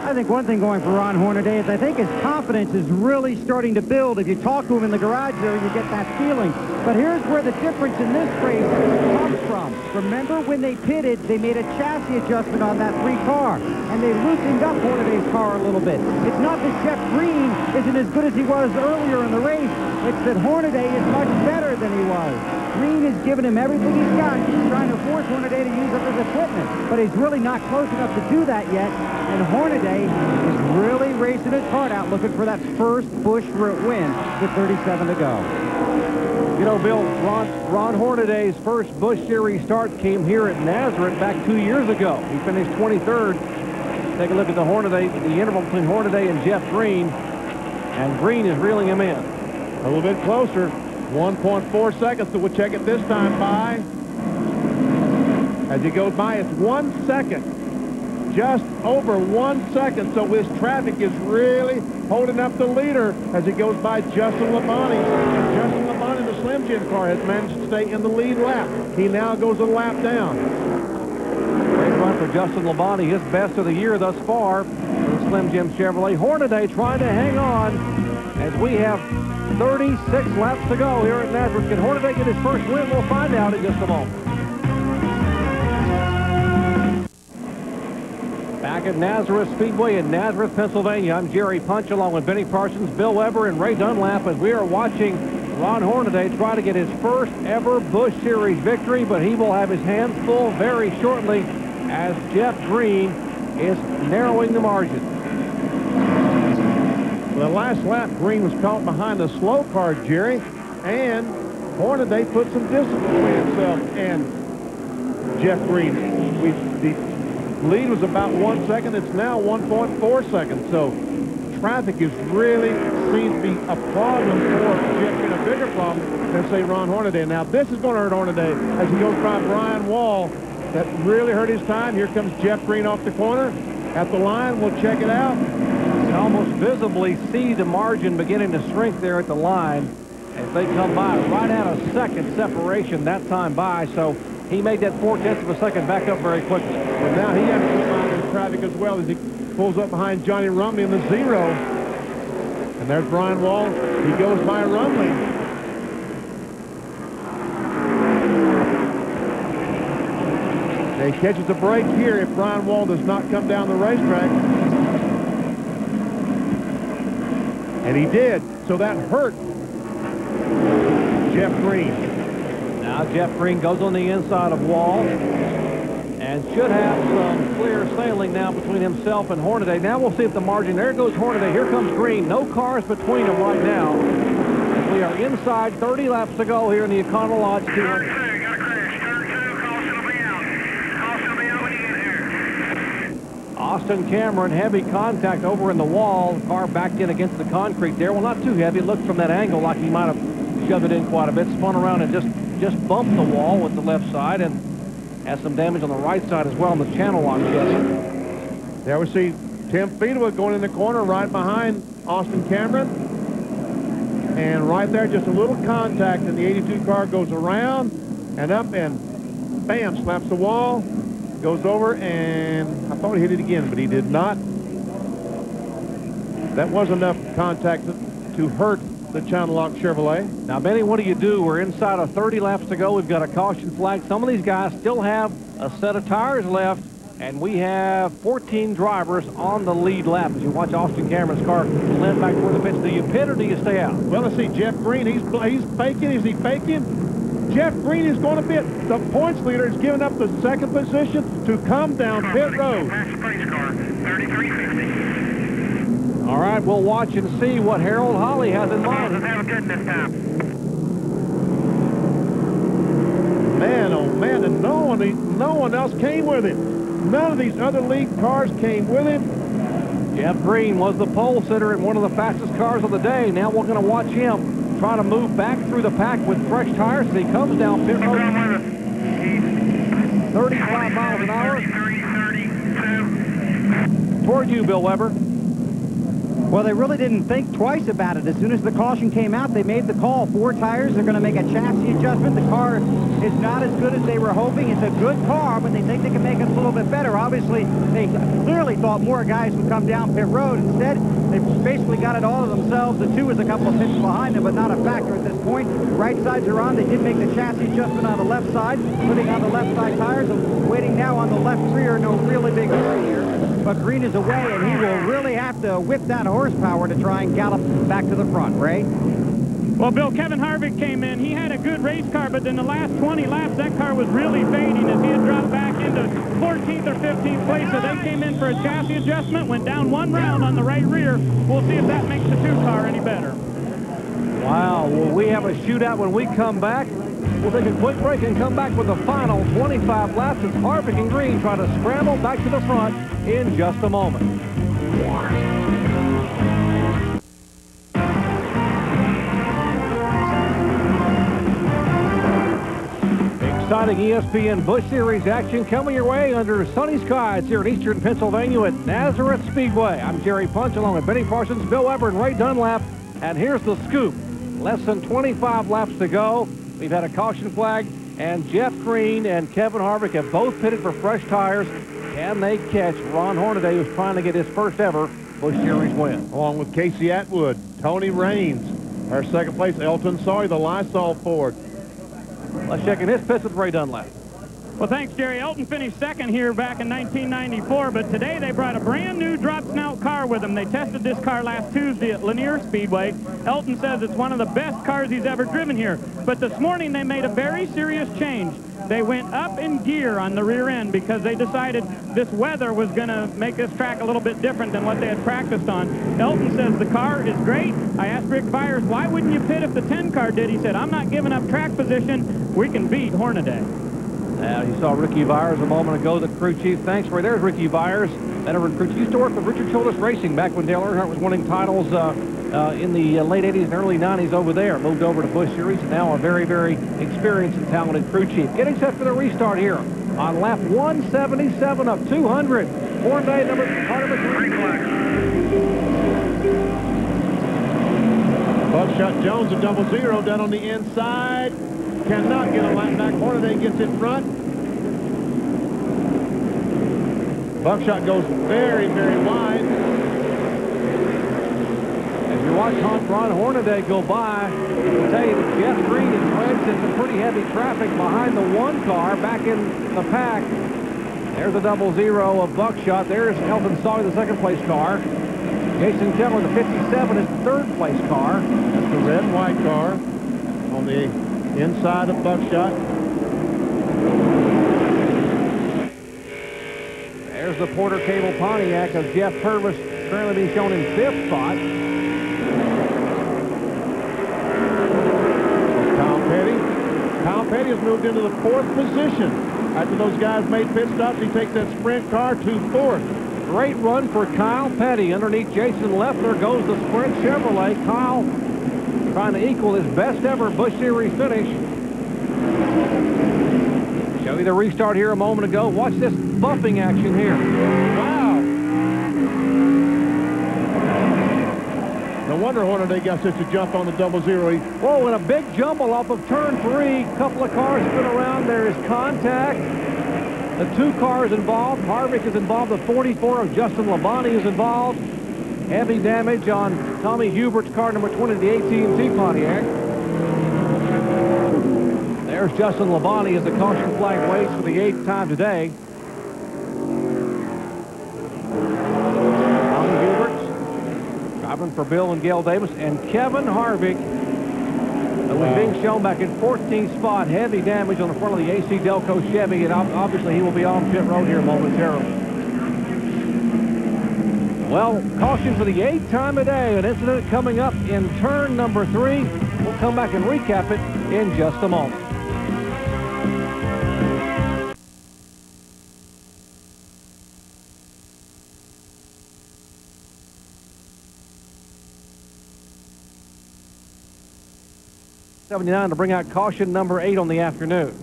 I think one thing going for Ron Hornaday is I think his confidence is really starting to build. If you talk to him in the garage there, you get that feeling. But here's where the difference in this race comes from. Remember when they pitted, they made a chassis adjustment on that 3 car, and they loosened up Hornaday's car a little bit. It's not that Jeff Green isn't as good as he was earlier in the race. It's that Hornaday is much better than he was. Green has given him everything he's got, trying to force Hornaday to use up his equipment. But he's really not close enough to do that yet. And Hornaday is really racing his heart out, looking for that first Busch win with 37 to go. You know, Bill, Ron Hornaday's first Busch Series start came here at Nazareth back 2 years ago. He finished 23rd Take a look at the Hornaday, the interval between Hornaday and Jeff Green. And Green is reeling him in. A little bit closer. 1.4 seconds, so we'll check it this time by. As he goes by, it's 1 second. Just over 1 second, so his traffic is really holding up the leader as he goes by Justin Labonte. Justin Labonte in the Slim Jim car has managed to stay in the lead lap. He now goes a lap down. Great run for Justin Labonte, his best of the year thus far for the Slim Jim Chevrolet. Hornaday trying to hang on as we have 36 laps to go here at Nazareth. Can Hornaday get his first win? We'll find out in just a moment. Back at Nazareth Speedway in Nazareth, Pennsylvania, I'm Jerry Punch along with Benny Parsons, Bill Weber, and Ray Dunlap as we are watching Ron Hornaday try to get his first ever Busch Series victory, but he will have his hands full very shortly as Jeff Green is narrowing the margin. The last lap, Green was caught behind the slow car, Jerry, and Hornaday put some distance between himself and Jeff Green. The lead was about 1 second. It's now 1.4 seconds. So traffic is really seems to be a problem for Jeff Green, a bigger problem than, say, Ron Hornaday. Now, this is going to hurt Hornaday as he goes by Brian Wall. That really hurt his time. Here comes Jeff Green off the corner. At the line, we'll check it out. You can almost visibly see the margin beginning to shrink there at the line as they come by right at a second separation that time by. So he made that 4/10 of a second back up very quickly. And now he has to come out in traffic as well as he pulls up behind Johnny Rumley in the 0. And there's Brian Wall. He goes by Rumley. He catches a break here if Brian Wall does not come down the racetrack. And he did, so that hurt Jeff Green. Now Jeff Green goes on the inside of Wall and should have some clear sailing now between himself and Hornaday. Now we'll see if the margin, there goes Hornaday, here comes Green. No cars between them right now. As we are inside 30 laps to go here in the Econo Lodge 200. Austin Cameron, heavy contact over in the wall. Car backed in against the concrete there. Well, not too heavy. It looked from that angle like he might have shoved it in quite a bit. Spun around and just bumped the wall with the left side and has some damage on the right side as well in the channel lock chassis. There we see Tim Fedewa going in the corner right behind Austin Cameron. And right there, just a little contact, and the 82 car goes around and up and bam, slaps the wall. Goes over, and I thought he hit it again, but he did not. That was enough contact to hurt the channel lock Chevrolet. Now, Benny, what do you do? We're inside of 30 laps to go. We've got a caution flag. Some of these guys still have a set of tires left, and we have 14 drivers on the lead lap. As you watch Austin Cameron's car land back toward the pits, do you pit or do you stay out? Well, let's see. Jeff Green, he's faking. Is he faking? Jeff Green is going to pit. The points leader is giving up the second position to come down pit road. All right, we'll watch and see what Harold Holly has in mind. Man, oh man, and no one else came with him. None of these other league cars came with him. Jeff Green was the pole sitter in one of the fastest cars of the day. Now we're going to watch him trying to move back through the pack with fresh tires as he comes down pit road. 35 miles an hour. Toward you, Bill Weber. Well, they really didn't think twice about it. As soon as the caution came out, they made the call. 4 tires. They're going to make a chassis adjustment. The car is not as good as they were hoping. It's a good car, but they think they can make it a little bit better. Obviously, they clearly thought more guys would come down pit road. Instead, they basically got it all to themselves. The 2 is a couple of pits behind them, but not a factor at this point. Right sides are on. They did make the chassis adjustment on the left side, putting on the left side tires and waiting now on the left rear. No really big hurry here. But Green is away, and he will really have to whip that horsepower to try and gallop back to the front. Ray? Well, Bill, Kevin Harvick came in. He had a good race car, but in the last 20 laps, that car was really fading as he had dropped back into 14th or 15th place. So they came in for a chassis adjustment, went down 1 round on the right rear. We'll see if that makes the 2 car any better. Wow, will we have a shootout when we come back? We'll take a quick break and come back with the final 25 laps as Harvick and Green try to scramble back to the front in just a moment. Exciting ESPN Busch Series action coming your way under sunny skies here in eastern Pennsylvania at Nazareth Speedway. I'm Jerry Punch along with Benny Parsons, Bill Weber, and Ray Dunlap. And here's the scoop. Less than 25 laps to go. We've had a caution flag, and Jeff Green and Kevin Harvick have both pitted for fresh tires. Can they catch Ron Hornaday, who's trying to get his first ever Busch Series win? Along with Casey Atwood, Tony Raines, our second place, Elton Sawyer, the Lysol Ford. Let's check in his pits with Ray Dunlap. Well, thanks, Jerry. Elton finished second here back in 1994, but today they brought a brand new drop snout car with them. They tested this car last Tuesday at Lanier Speedway. Elton says it's one of the best cars he's ever driven here. But this morning they made a very serious change. They went up in gear on the rear end because they decided this weather was going to make this track a little bit different than what they had practiced on. Elton says the car is great. I asked Rick Byers, why wouldn't you pit if the 10 car did? He said, I'm not giving up track position. We can beat Hornaday. You saw Ricky Byers a moment ago, the crew chief. Thanks, Ray. There's Ricky Byers, veteran crew chief. Used to work with Richard Childress Racing back when Dale Earnhardt was winning titles in the late 80s and early 90s over there. Moved over to Busch Series, and now a very, very experienced and talented crew chief. Getting set for the restart here on lap 177 of 200. Hornaday, car number 3. Buckshot Jones, a 0-0 down on the inside. Cannot get a lap back. Hornaday gets in front. Buckshot goes very, very wide. As you watch Ron Hornaday go by, I'll tell you that Jeff Green is wedged in some pretty heavy traffic behind the 1 car back in the pack. There's a 0-0 of Buckshot. There's Elton Sawyer, the second place car. Jason Keller, the 57, is the third place car. That's the red and white car on the inside of Buckshot. There's the Porter Cable Pontiac of Jeff Purvis, currently being shown in 5th spot. Kyle Petty has moved into the 4th position. After those guys made pit stops, he takes that sprint car to 4th. Great run for Kyle Petty. Underneath Jason Leffler goes the Sprint Chevrolet. Kyle trying to equal his best ever Busch Series finish. Show you the restart here a moment ago. Watch this bumping action here. Wow. No wonder Hornaday got such a jump on the 0-0. Whoa, and a big jumble off of turn 3. Couple of cars spin around. There is contact. The 2 cars involved. Harvick is involved. The 44 of Justin Labonte is involved. Heavy damage on Tommy Hubert's car number 20, the AT&T Pontiac. There's Justin Labonte as the caution flag waits for the 8th time today. Tommy Hubert driving for Bill and Gail Davis, and Kevin Harvick was being shown back in 14th spot. Heavy damage on the front of the AC Delco Chevy, and obviously he will be on pit road here momentarily. Well, caution for the 8th time today. An incident coming up in turn number 3. We'll come back and recap it in just a moment. '79 to bring out caution number 8 on the afternoon.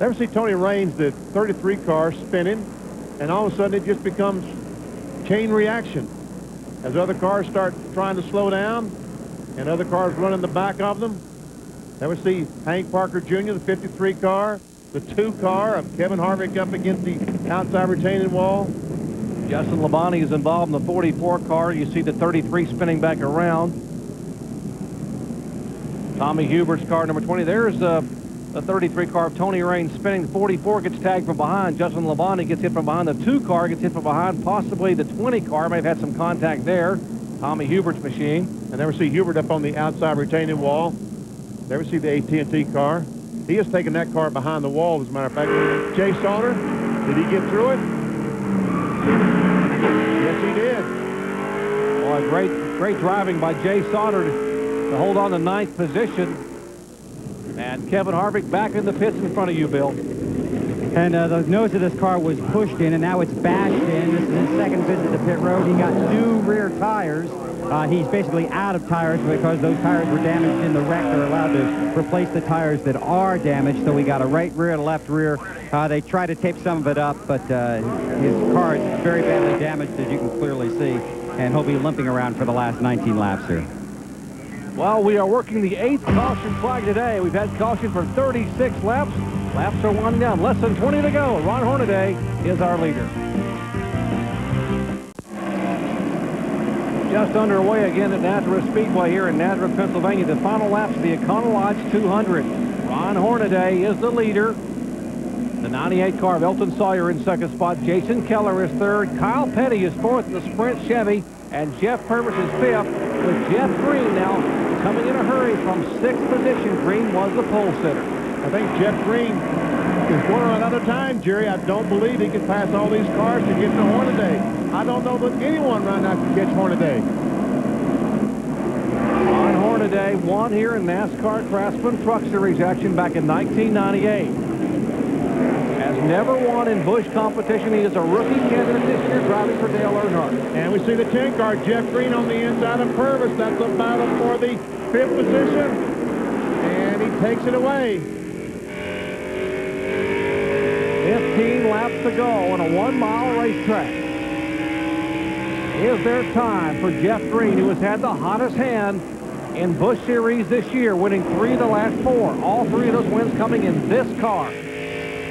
Ever see Tony Raines, the 33 car, spinning, and all of a sudden it just becomes chain reaction. As other cars start trying to slow down and other cars run in the back of them. Ever see Hank Parker Jr., the 53 car, the 2 car of Kevin Harvick up against the outside retaining wall. Justin Labonte is involved in the 44 car. You see the 33 spinning back around. Tommy Hubert's car number 20. There's the 33 car of Tony Raines spinning. The 44 gets tagged from behind. Justin Labonte gets hit from behind. The 2 car gets hit from behind. Possibly the 20 car may have had some contact there. Tommy Hubert's machine. And there we see Hubert up on the outside retaining wall. There we see the AT&T car. He has taken that car behind the wall, as a matter of fact. Jay Sauter, did he get through it? Yes, he did. Boy, great driving by Jay Sauter to hold on to 9th position. And Kevin Harvick back in the pits in front of you, Bill. And the nose of this car was pushed in, and now it's bashed in. This is his second visit to pit road. He got new rear tires. He's basically out of tires because those tires were damaged in the wreck. They're allowed to replace the tires that are damaged, so we got a right rear, left rear. They tried to tape some of it up, but his car is very badly damaged, as you can clearly see, and he'll be limping around for the last 19 laps here. Well, we are working the 8th caution flag today. We've had caution for 36 laps. Laps are winding down. Less than 20 to go. Ron Hornaday is our leader. Just underway again at Nazareth Speedway here in Nazareth, Pennsylvania. The final laps of the Econo Lodge 200. Ron Hornaday is the leader. The 98 car of Elton Sawyer in second spot. Jason Keller is third. Kyle Petty is fourth in the Sprint Chevy. And Jeff Purvis is fifth, with Jeff Green now coming in a hurry from sixth position. Green was the pole sitter. I think Jeff Green is going on another time, Jerry. I don't believe he can pass all these cars to get to Hornaday. I don't know that anyone right now can catch Hornaday. Ron Hornaday won here in NASCAR Craftsman Truck Series action back in 1998. Has never won in Busch competition. He is a rookie candidate this year, driving for Dale Earnhardt. And we see the 10 car, Jeff Green on the inside of Purvis. That's a battle for the 5th position. And he takes it away. 15 laps to go on a 1-mile racetrack. Is there time for Jeff Green, who has had the hottest hand in Busch Series this year, winning 3 of the last 4. All 3 of those wins coming in this car.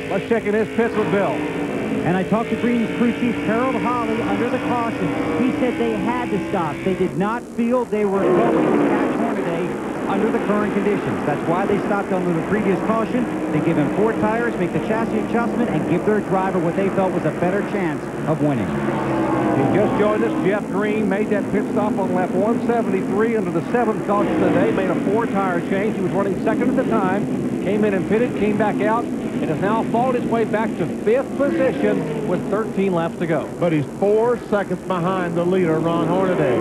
Let's check in his pits with Bill. And I talked to Green's crew chief, Harold Holley, under the caution. He said they had to stop. They did not feel they were going to catch Hornaday under the current conditions. That's why they stopped under the previous caution. They give him 4 tires, make the chassis adjustment, and give their driver what they felt was a better chance of winning. He just joined us. Jeff Green made that pit stop on lap 173 under the 7th caution of the day, made a 4-tire change. He was running second at the time, came in and pitted, came back out, and has now fought his way back to 5th position with 13 laps to go. But he's 4 seconds behind the leader, Ron Hornaday.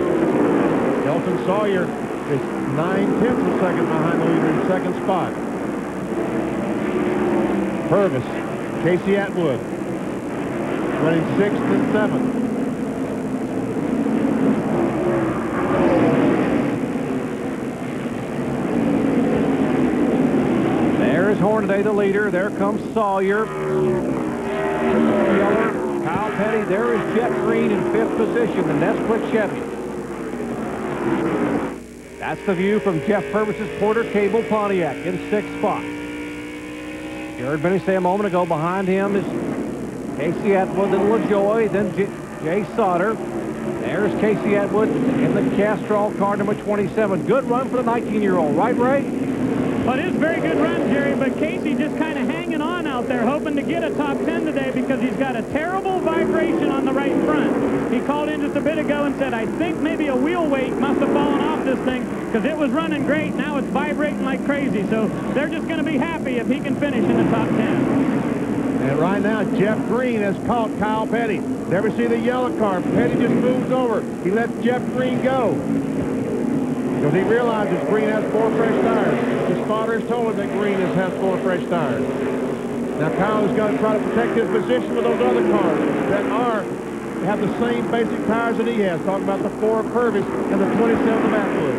Elton Sawyer is 9/10 of a second behind the leader in second spot. Purvis, Casey Atwood, running 6th and 7th. There's Hornaday, the leader. There comes Sawyer. Keller, Kyle Petty. There is Jeff Green in 5th position, the Nesquik Chevy. That's the view from Jeff Purvis's Porter Cable Pontiac in 6th spot. You heard Benny say a moment ago, behind him is Casey Atwood, then LaJoy, then Jay Sauter. There's Casey Atwood in the Castrol car, number 27. Good run for the 19-year-old, right, Ray? Well, it is a very good run, Jerry, but Casey just kind of hanging on out there, hoping to get a top 10 today because he's got a terrible vibration on the right front. He called in just a bit ago and said, I think maybe a wheel weight must have fallen off this thing because it was running great. Now it's vibrating like crazy. So they're just going to be happy if he can finish in the top 10. And right now, Jeff Green has caught Kyle Petty. Never see the yellow car. Petty just moves over. He lets Jeff Green go because he realizes Green has 4 fresh tires. His father has told him that Green has 4 fresh tires. Now Kyle is going to try to protect his position with those other cars that have the same basic tires that he has. Talking about the 4 of Purvis and the 27 of Atwood.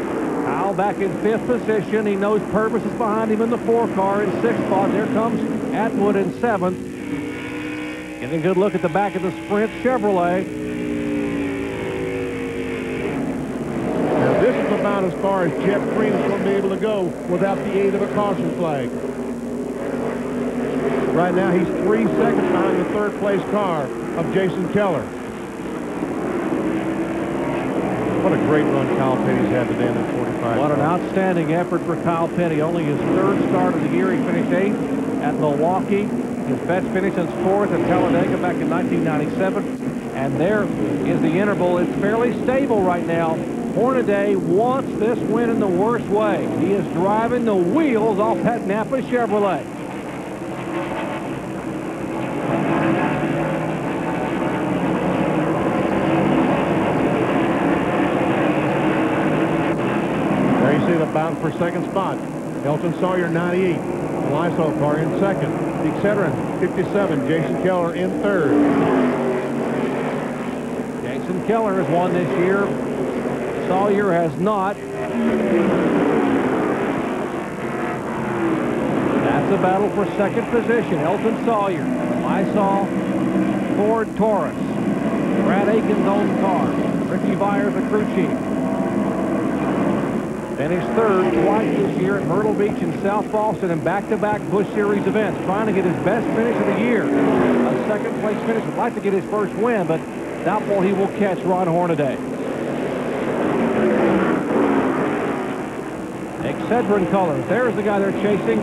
Kyle back in 5th position. He knows Purvis is behind him in the 4 car in 6th spot. There comes Atwood in 7th. Getting a good look at the back of the Sprint Chevrolet. Now this is about as far as Jeff Green is going to be able to go without the aid of a caution flag. Right now he's 3 seconds behind the 3rd place car of Jason Keller. What a great run Kyle Petty's had today in that 45. What an outstanding effort for Kyle Petty. Only his 3rd start of the year. He finished 8th at Milwaukee. His best finish since 4th at Talladega back in 1997. And there is the interval. It's fairly stable right now. Hornaday wants this win in the worst way. He is driving the wheels off that Napa Chevrolet. There you see the battle for second spot. Elton Sawyer, 98. The Lysol car in second. The Excedrin, 57. Jason Keller in third. Jason Keller has won this year. Sawyer has not. That's a battle for second position. Elton Sawyer, Lysol, Ford Taurus. Brad Aiken's own car. Ricky Byers, the crew chief. Finished third twice this year at Myrtle Beach and South Boston in back-to-back Busch Series events, trying to get his best finish of the year. A second-place finish. Would like to get his first win, but doubtful he will catch Ron Hornaday. Excedrin colors. There's the guy they're chasing.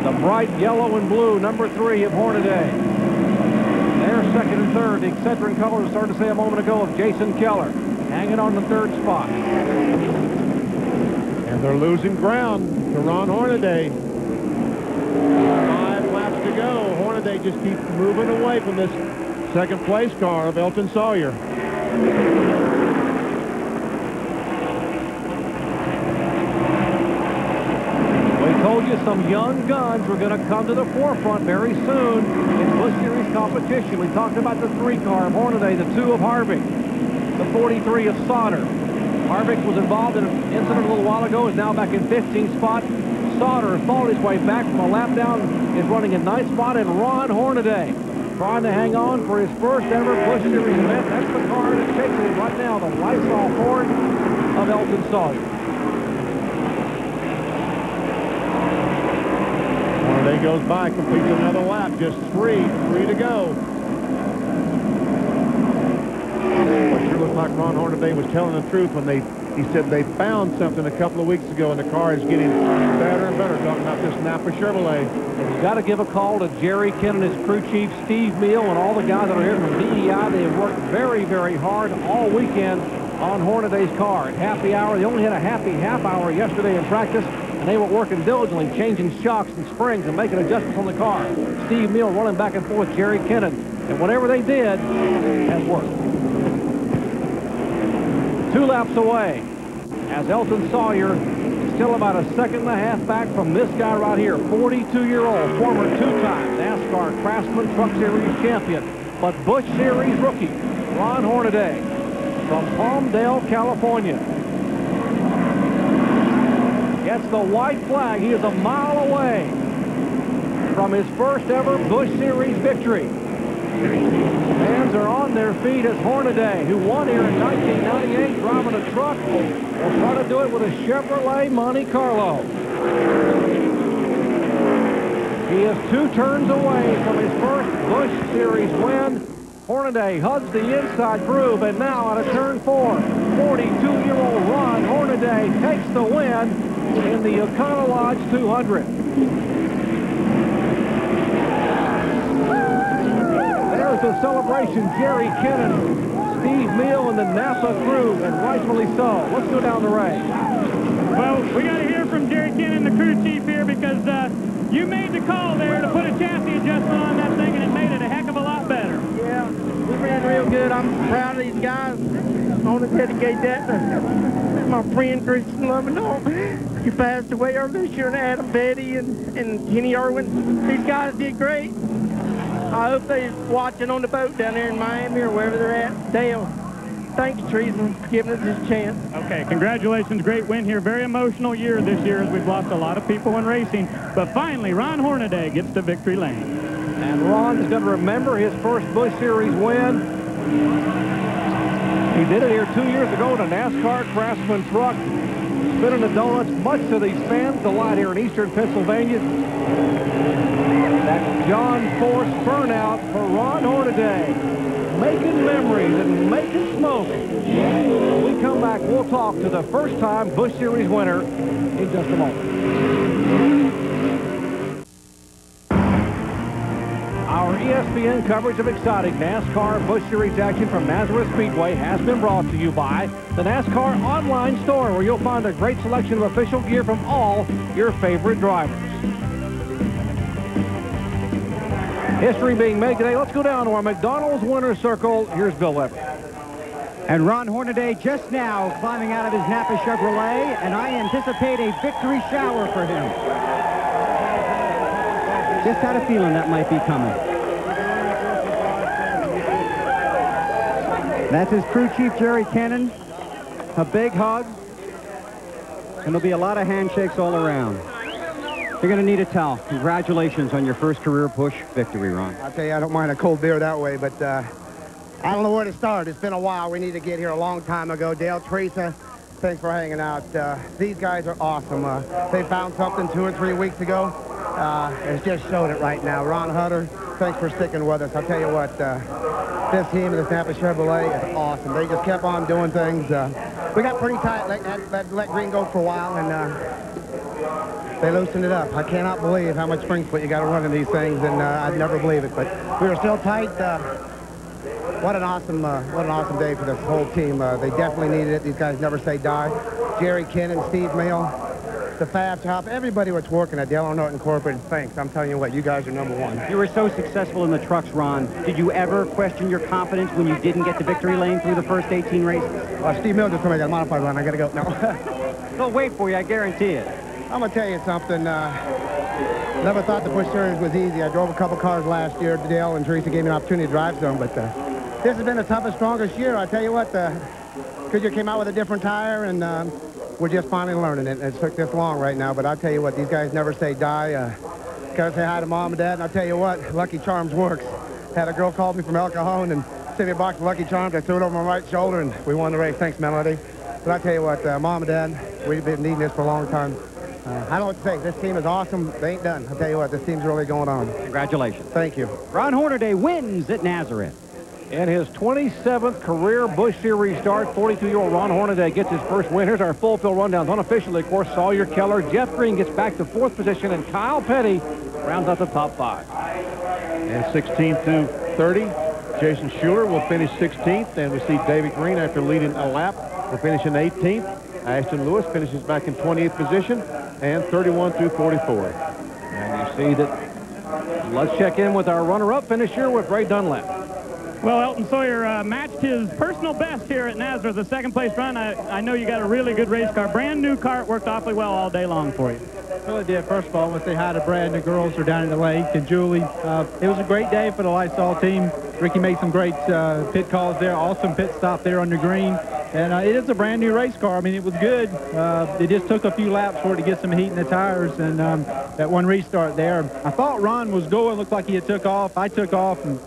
The bright yellow and blue, number 3 of Hornaday. They're second and third. The Excedrin colors started to say a moment ago of Jason Keller, hanging on the third spot. And they're losing ground to Ron Hornaday. 5 laps to go. Hornaday just keeps moving away from this second place car of Elton Sawyer. We told you some young guns were going to come to the forefront very soon in Busch Series competition. We talked about the 3 car of Hornaday, the 2 of Harvick, the 43 of Sauter. Harvick was involved in an incident a little while ago, is now back in 15th spot. Sauter has fought his way back from a lap down, is running in 9th spot, and Ron Hornaday trying to hang on for his first ever Busch Series event. That's the car that's chasing him right now, the Lysol Ford of Elton Sawyer. Hornaday goes by, completes another lap, just 3 to go. It sure looked like Ron Hornaday was telling the truth when he said they found something a couple of weeks ago and the car is getting better and better, talking about this Napa Chevrolet. And you got to give a call to Jerry Ken and his crew chief, Steve Meal, and all the guys that are here from DEI. They have worked very, very hard all weekend on Hornaday's car. At happy hour, they only had a happy half hour yesterday in practice, and they were working diligently, changing shocks and springs and making adjustments on the car. Steve Meal running back and forth, Jerry Kennan, and whatever they did has worked. 2 laps away as Elton Sawyer is still about a second and a half back from this guy right here, 42-year-old, former 2-time NASCAR Craftsman Truck Series champion, but Busch Series rookie, Ron Hornaday from Palmdale, California. Gets the white flag. He is a mile away from his first ever Busch Series victory. Fans are on their feet as Hornaday, who won here in 1998 driving a truck, will try to do it with a Chevrolet Monte Carlo. He is 2 turns away from his first Busch Series win. Hornaday hugs the inside groove, and now out of turn 4, 42-year-old Ron Hornaday takes the win in the Econo Lodge 200. There's the celebration. Jerry Kennan, Steve Meal, and the Napa crew, and rightfully so. Let's go down the race. Well, we got to hear from Jerry Kennan, the crew chief here, because you made the call there to put a chassis adjustment on that thing, and it made it a heck of a lot better. Yeah, we ran real good. I'm proud of these guys. I want to dedicate that to my friend Christian Lovendall. He passed away earlier this year, and Adam Betty and Kenny Irwin. These guys did great. I hope they're watching on the boat down there in Miami or wherever they're at. Dale, thanks, Treason, for giving us this chance. Okay, congratulations. Great win here. Very emotional year this year as we've lost a lot of people in racing. But finally, Ron Hornaday gets to victory lane. And Ron is going to remember his first Busch Series win. He did it here 2 years ago in a NASCAR Craftsman truck. Spinning the donuts, much to these fans' delight here in eastern Pennsylvania. That John Force burnout for Ron Hornaday. Making memories and making smoke. When we come back, we'll talk to the first-time Busch Series winner in just a moment. Our ESPN coverage of exciting NASCAR Busch Series action from Nazareth Speedway has been brought to you by the NASCAR online store, where you'll find a great selection of official gear from all your favorite drivers. History being made today. Let's go down to our McDonald's winner's circle. Here's Bill Weber. And Ron Hornaday just now climbing out of his Napa Chevrolet, and I anticipate a victory shower for him. Just had a feeling that might be coming. That's his crew chief, Jerry Cannon. A big hug. And there'll be a lot of handshakes all around. You're going to need a towel. Congratulations on your first career push victory, Ron. I'll tell you, I don't mind a cold beer that way, but I don't know where to start. It's been a while. We need to get here a long time ago. Dale, Teresa, thanks for hanging out. These guys are awesome. They found something 2 or 3 weeks ago. It's just showed it right now. Ron Hutter, thanks for sticking with us. I'll tell you what, this team, this Napa Chevrolet, is awesome. They just kept on doing things. We got pretty tight, let Green go for a while, and they loosened it up. I cannot believe how much spring split you got to run in these things, and I'd never believe it. But we were still tight. What an awesome day for this whole team. They definitely needed it. These guys never say die. Jerry Kennan, Steve Mail, the Fab Top, everybody was working at Dale Norton Incorporated. Thanks. I'm telling you what, you guys are number one. You were so successful in the trucks, Ron. Did you ever question your confidence when you didn't get to victory lane through the first 18 races? Steve Mill just told me I got a modified run. I got to go. No. They'll wait for you, I guarantee it. I'm going to tell you something. Never thought the Busch Series was easy. I drove a couple cars last year. Dale and Teresa gave me an opportunity to drive some, but this has been the toughest, strongest year. I tell you what, Goodyear came out with a different tire, and we're just finally learning it. It took this long right now, but I'll tell you what, these guys never say die. Gotta say hi to Mom and Dad, and I'll tell you what, Lucky Charms works. Had a girl call me from El Cajon and sent me a box of Lucky Charms. I threw it over my right shoulder, and we won the race. Thanks, Melody. But I'll tell you what, Mom and Dad, we've been needing this for a long time. I don't know what to say. This team is awesome. They ain't done. I'll tell you what, this team's really going on. Congratulations. Thank you. Ron Hornaday wins at Nazareth. In his 27th career Busch Series start, 42-year-old Ron Hornaday gets his first win. Here's our full field rundowns. Unofficially, of course, Sawyer Keller. Jeff Green gets back to 4th position, and Kyle Petty rounds out the top 5. And 16th through 30, Jason Schuler will finish 16th, and we see David Green, after leading a lap, will finish in 18th. Ashton Lewis finishes back in 20th position, and 31 through 44. And you see that. Let's check in with our runner-up finisher with Ray Dunlap. Well, Elton Sawyer matched his personal best here at Nazareth, the second-place run. I know you got a really good race car. Brand-new car. It worked awfully well all day long for you. Really did. First of all, I want to say hi to Brad and the girls are down in the lake, and Julie. It was a great day for the Lysol team. Ricky made some great pit calls there. Awesome pit stop there on the green. And it is a brand-new race car. I mean, it was good. It just took a few laps for it to get some heat in the tires, and that one restart there. I thought Ron was going. Looked like he had took off. I took off, and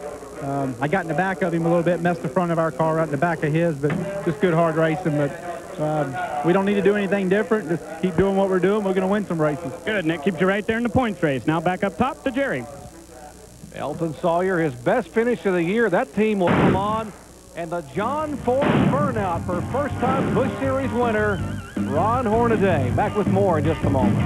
I got in the back of him a little bit, messed the front of our car right in the back of his, but just good hard racing. But we don't need to do anything different. Just keep doing what we're doing. We're going to win some races. Good. Nick keeps you right there in the points race. Now back up top to Jerry. Elton Sawyer, his best finish of the year. That team will come on. And the John Ford burnout for first-time Busch Series winner, Ron Hornaday. Back with more in just a moment.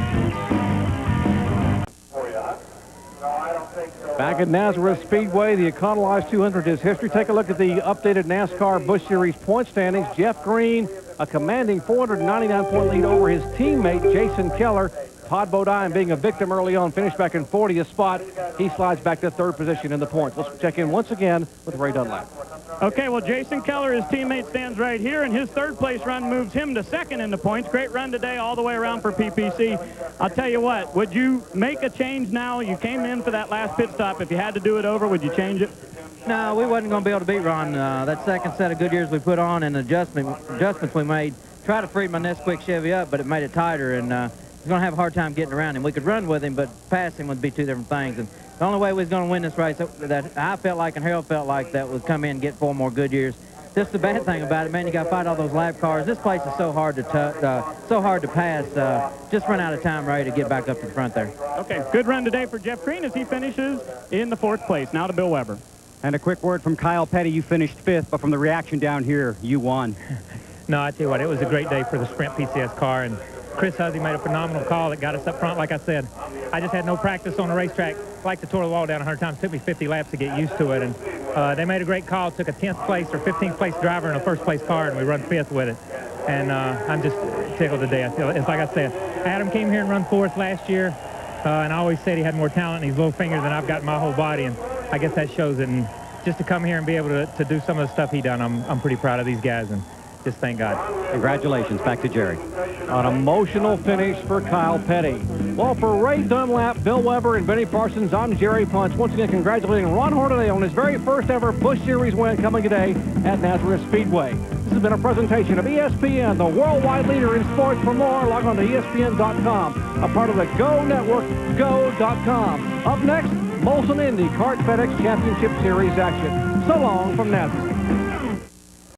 Back at Nazareth Speedway, the Econo Lodge 200 is history. Take a look at the updated NASCAR Busch Series point standings. Jeff Green, a commanding 499-point lead over his teammate, Jason Keller. Todd Bodine, being a victim early on, finished back in 40th spot. He slides back to 3rd position in the points. Let's check in once again with Ray Dunlap. Okay, well, Jason Keller, his teammate, stands right here, and his 3rd-place run moves him to 2nd in the points. Great run today all the way around for PPC. I'll tell you what, would you make a change now? You came in for that last pit stop. If you had to do it over, would you change it? No, we wasn't going to be able to beat Ron. That second set of Goodyears we put on and adjustments we made, tried to free my Nesquik Chevy up, but it made it tighter, and he's going to have a hard time getting around him. We could run with him, but pass him would be two different things. And the only way we was going to win this race that I felt like and Harold felt like that was come in and get 4 more Goodyears. Just the bad thing about it, man, you got to fight all those lap cars. This place is so hard to pass. Just run out of time ready to get back up to the front there. Okay, good run today for Jeff Green as he finishes in the 4th place. Now to Bill Weber. And a quick word from Kyle Petty. You finished 5th, but from the reaction down here, you won. No, I tell you what, it was a great day for the Sprint PCS car, and Chris Huzzy made a phenomenal call that got us up front. Like I said, I just had no practice on the racetrack. Like to tore the wall down 100 times. It took me 50 laps to get used to it, and they made a great call. Took a 10th place or 15th place driver in a 1st place car, and we run 5th with it. And I'm just tickled today. I feel it's like I said, Adam came here and run 4th last year, and I always said he had more talent in his little finger than I've got in my whole body, and I guess that shows it. And just to come here and be able to do some of the stuff he done, I'm pretty proud of these guys, and just thank God. Congratulations. Back to Jerry. An emotional finish for Kyle Petty. Well, for Ray Dunlap, Bill Weber, and Benny Parsons, I'm Jerry Punch. Once again, congratulating Ron Hornaday on his very first ever Busch Series win coming today at Nazareth Speedway. This has been a presentation of ESPN, the worldwide leader in sports. For more, log on to ESPN.com, a part of the Go Network, go.com. Up next, Molson Indy Kart FedEx Championship Series action. So long from Nazareth.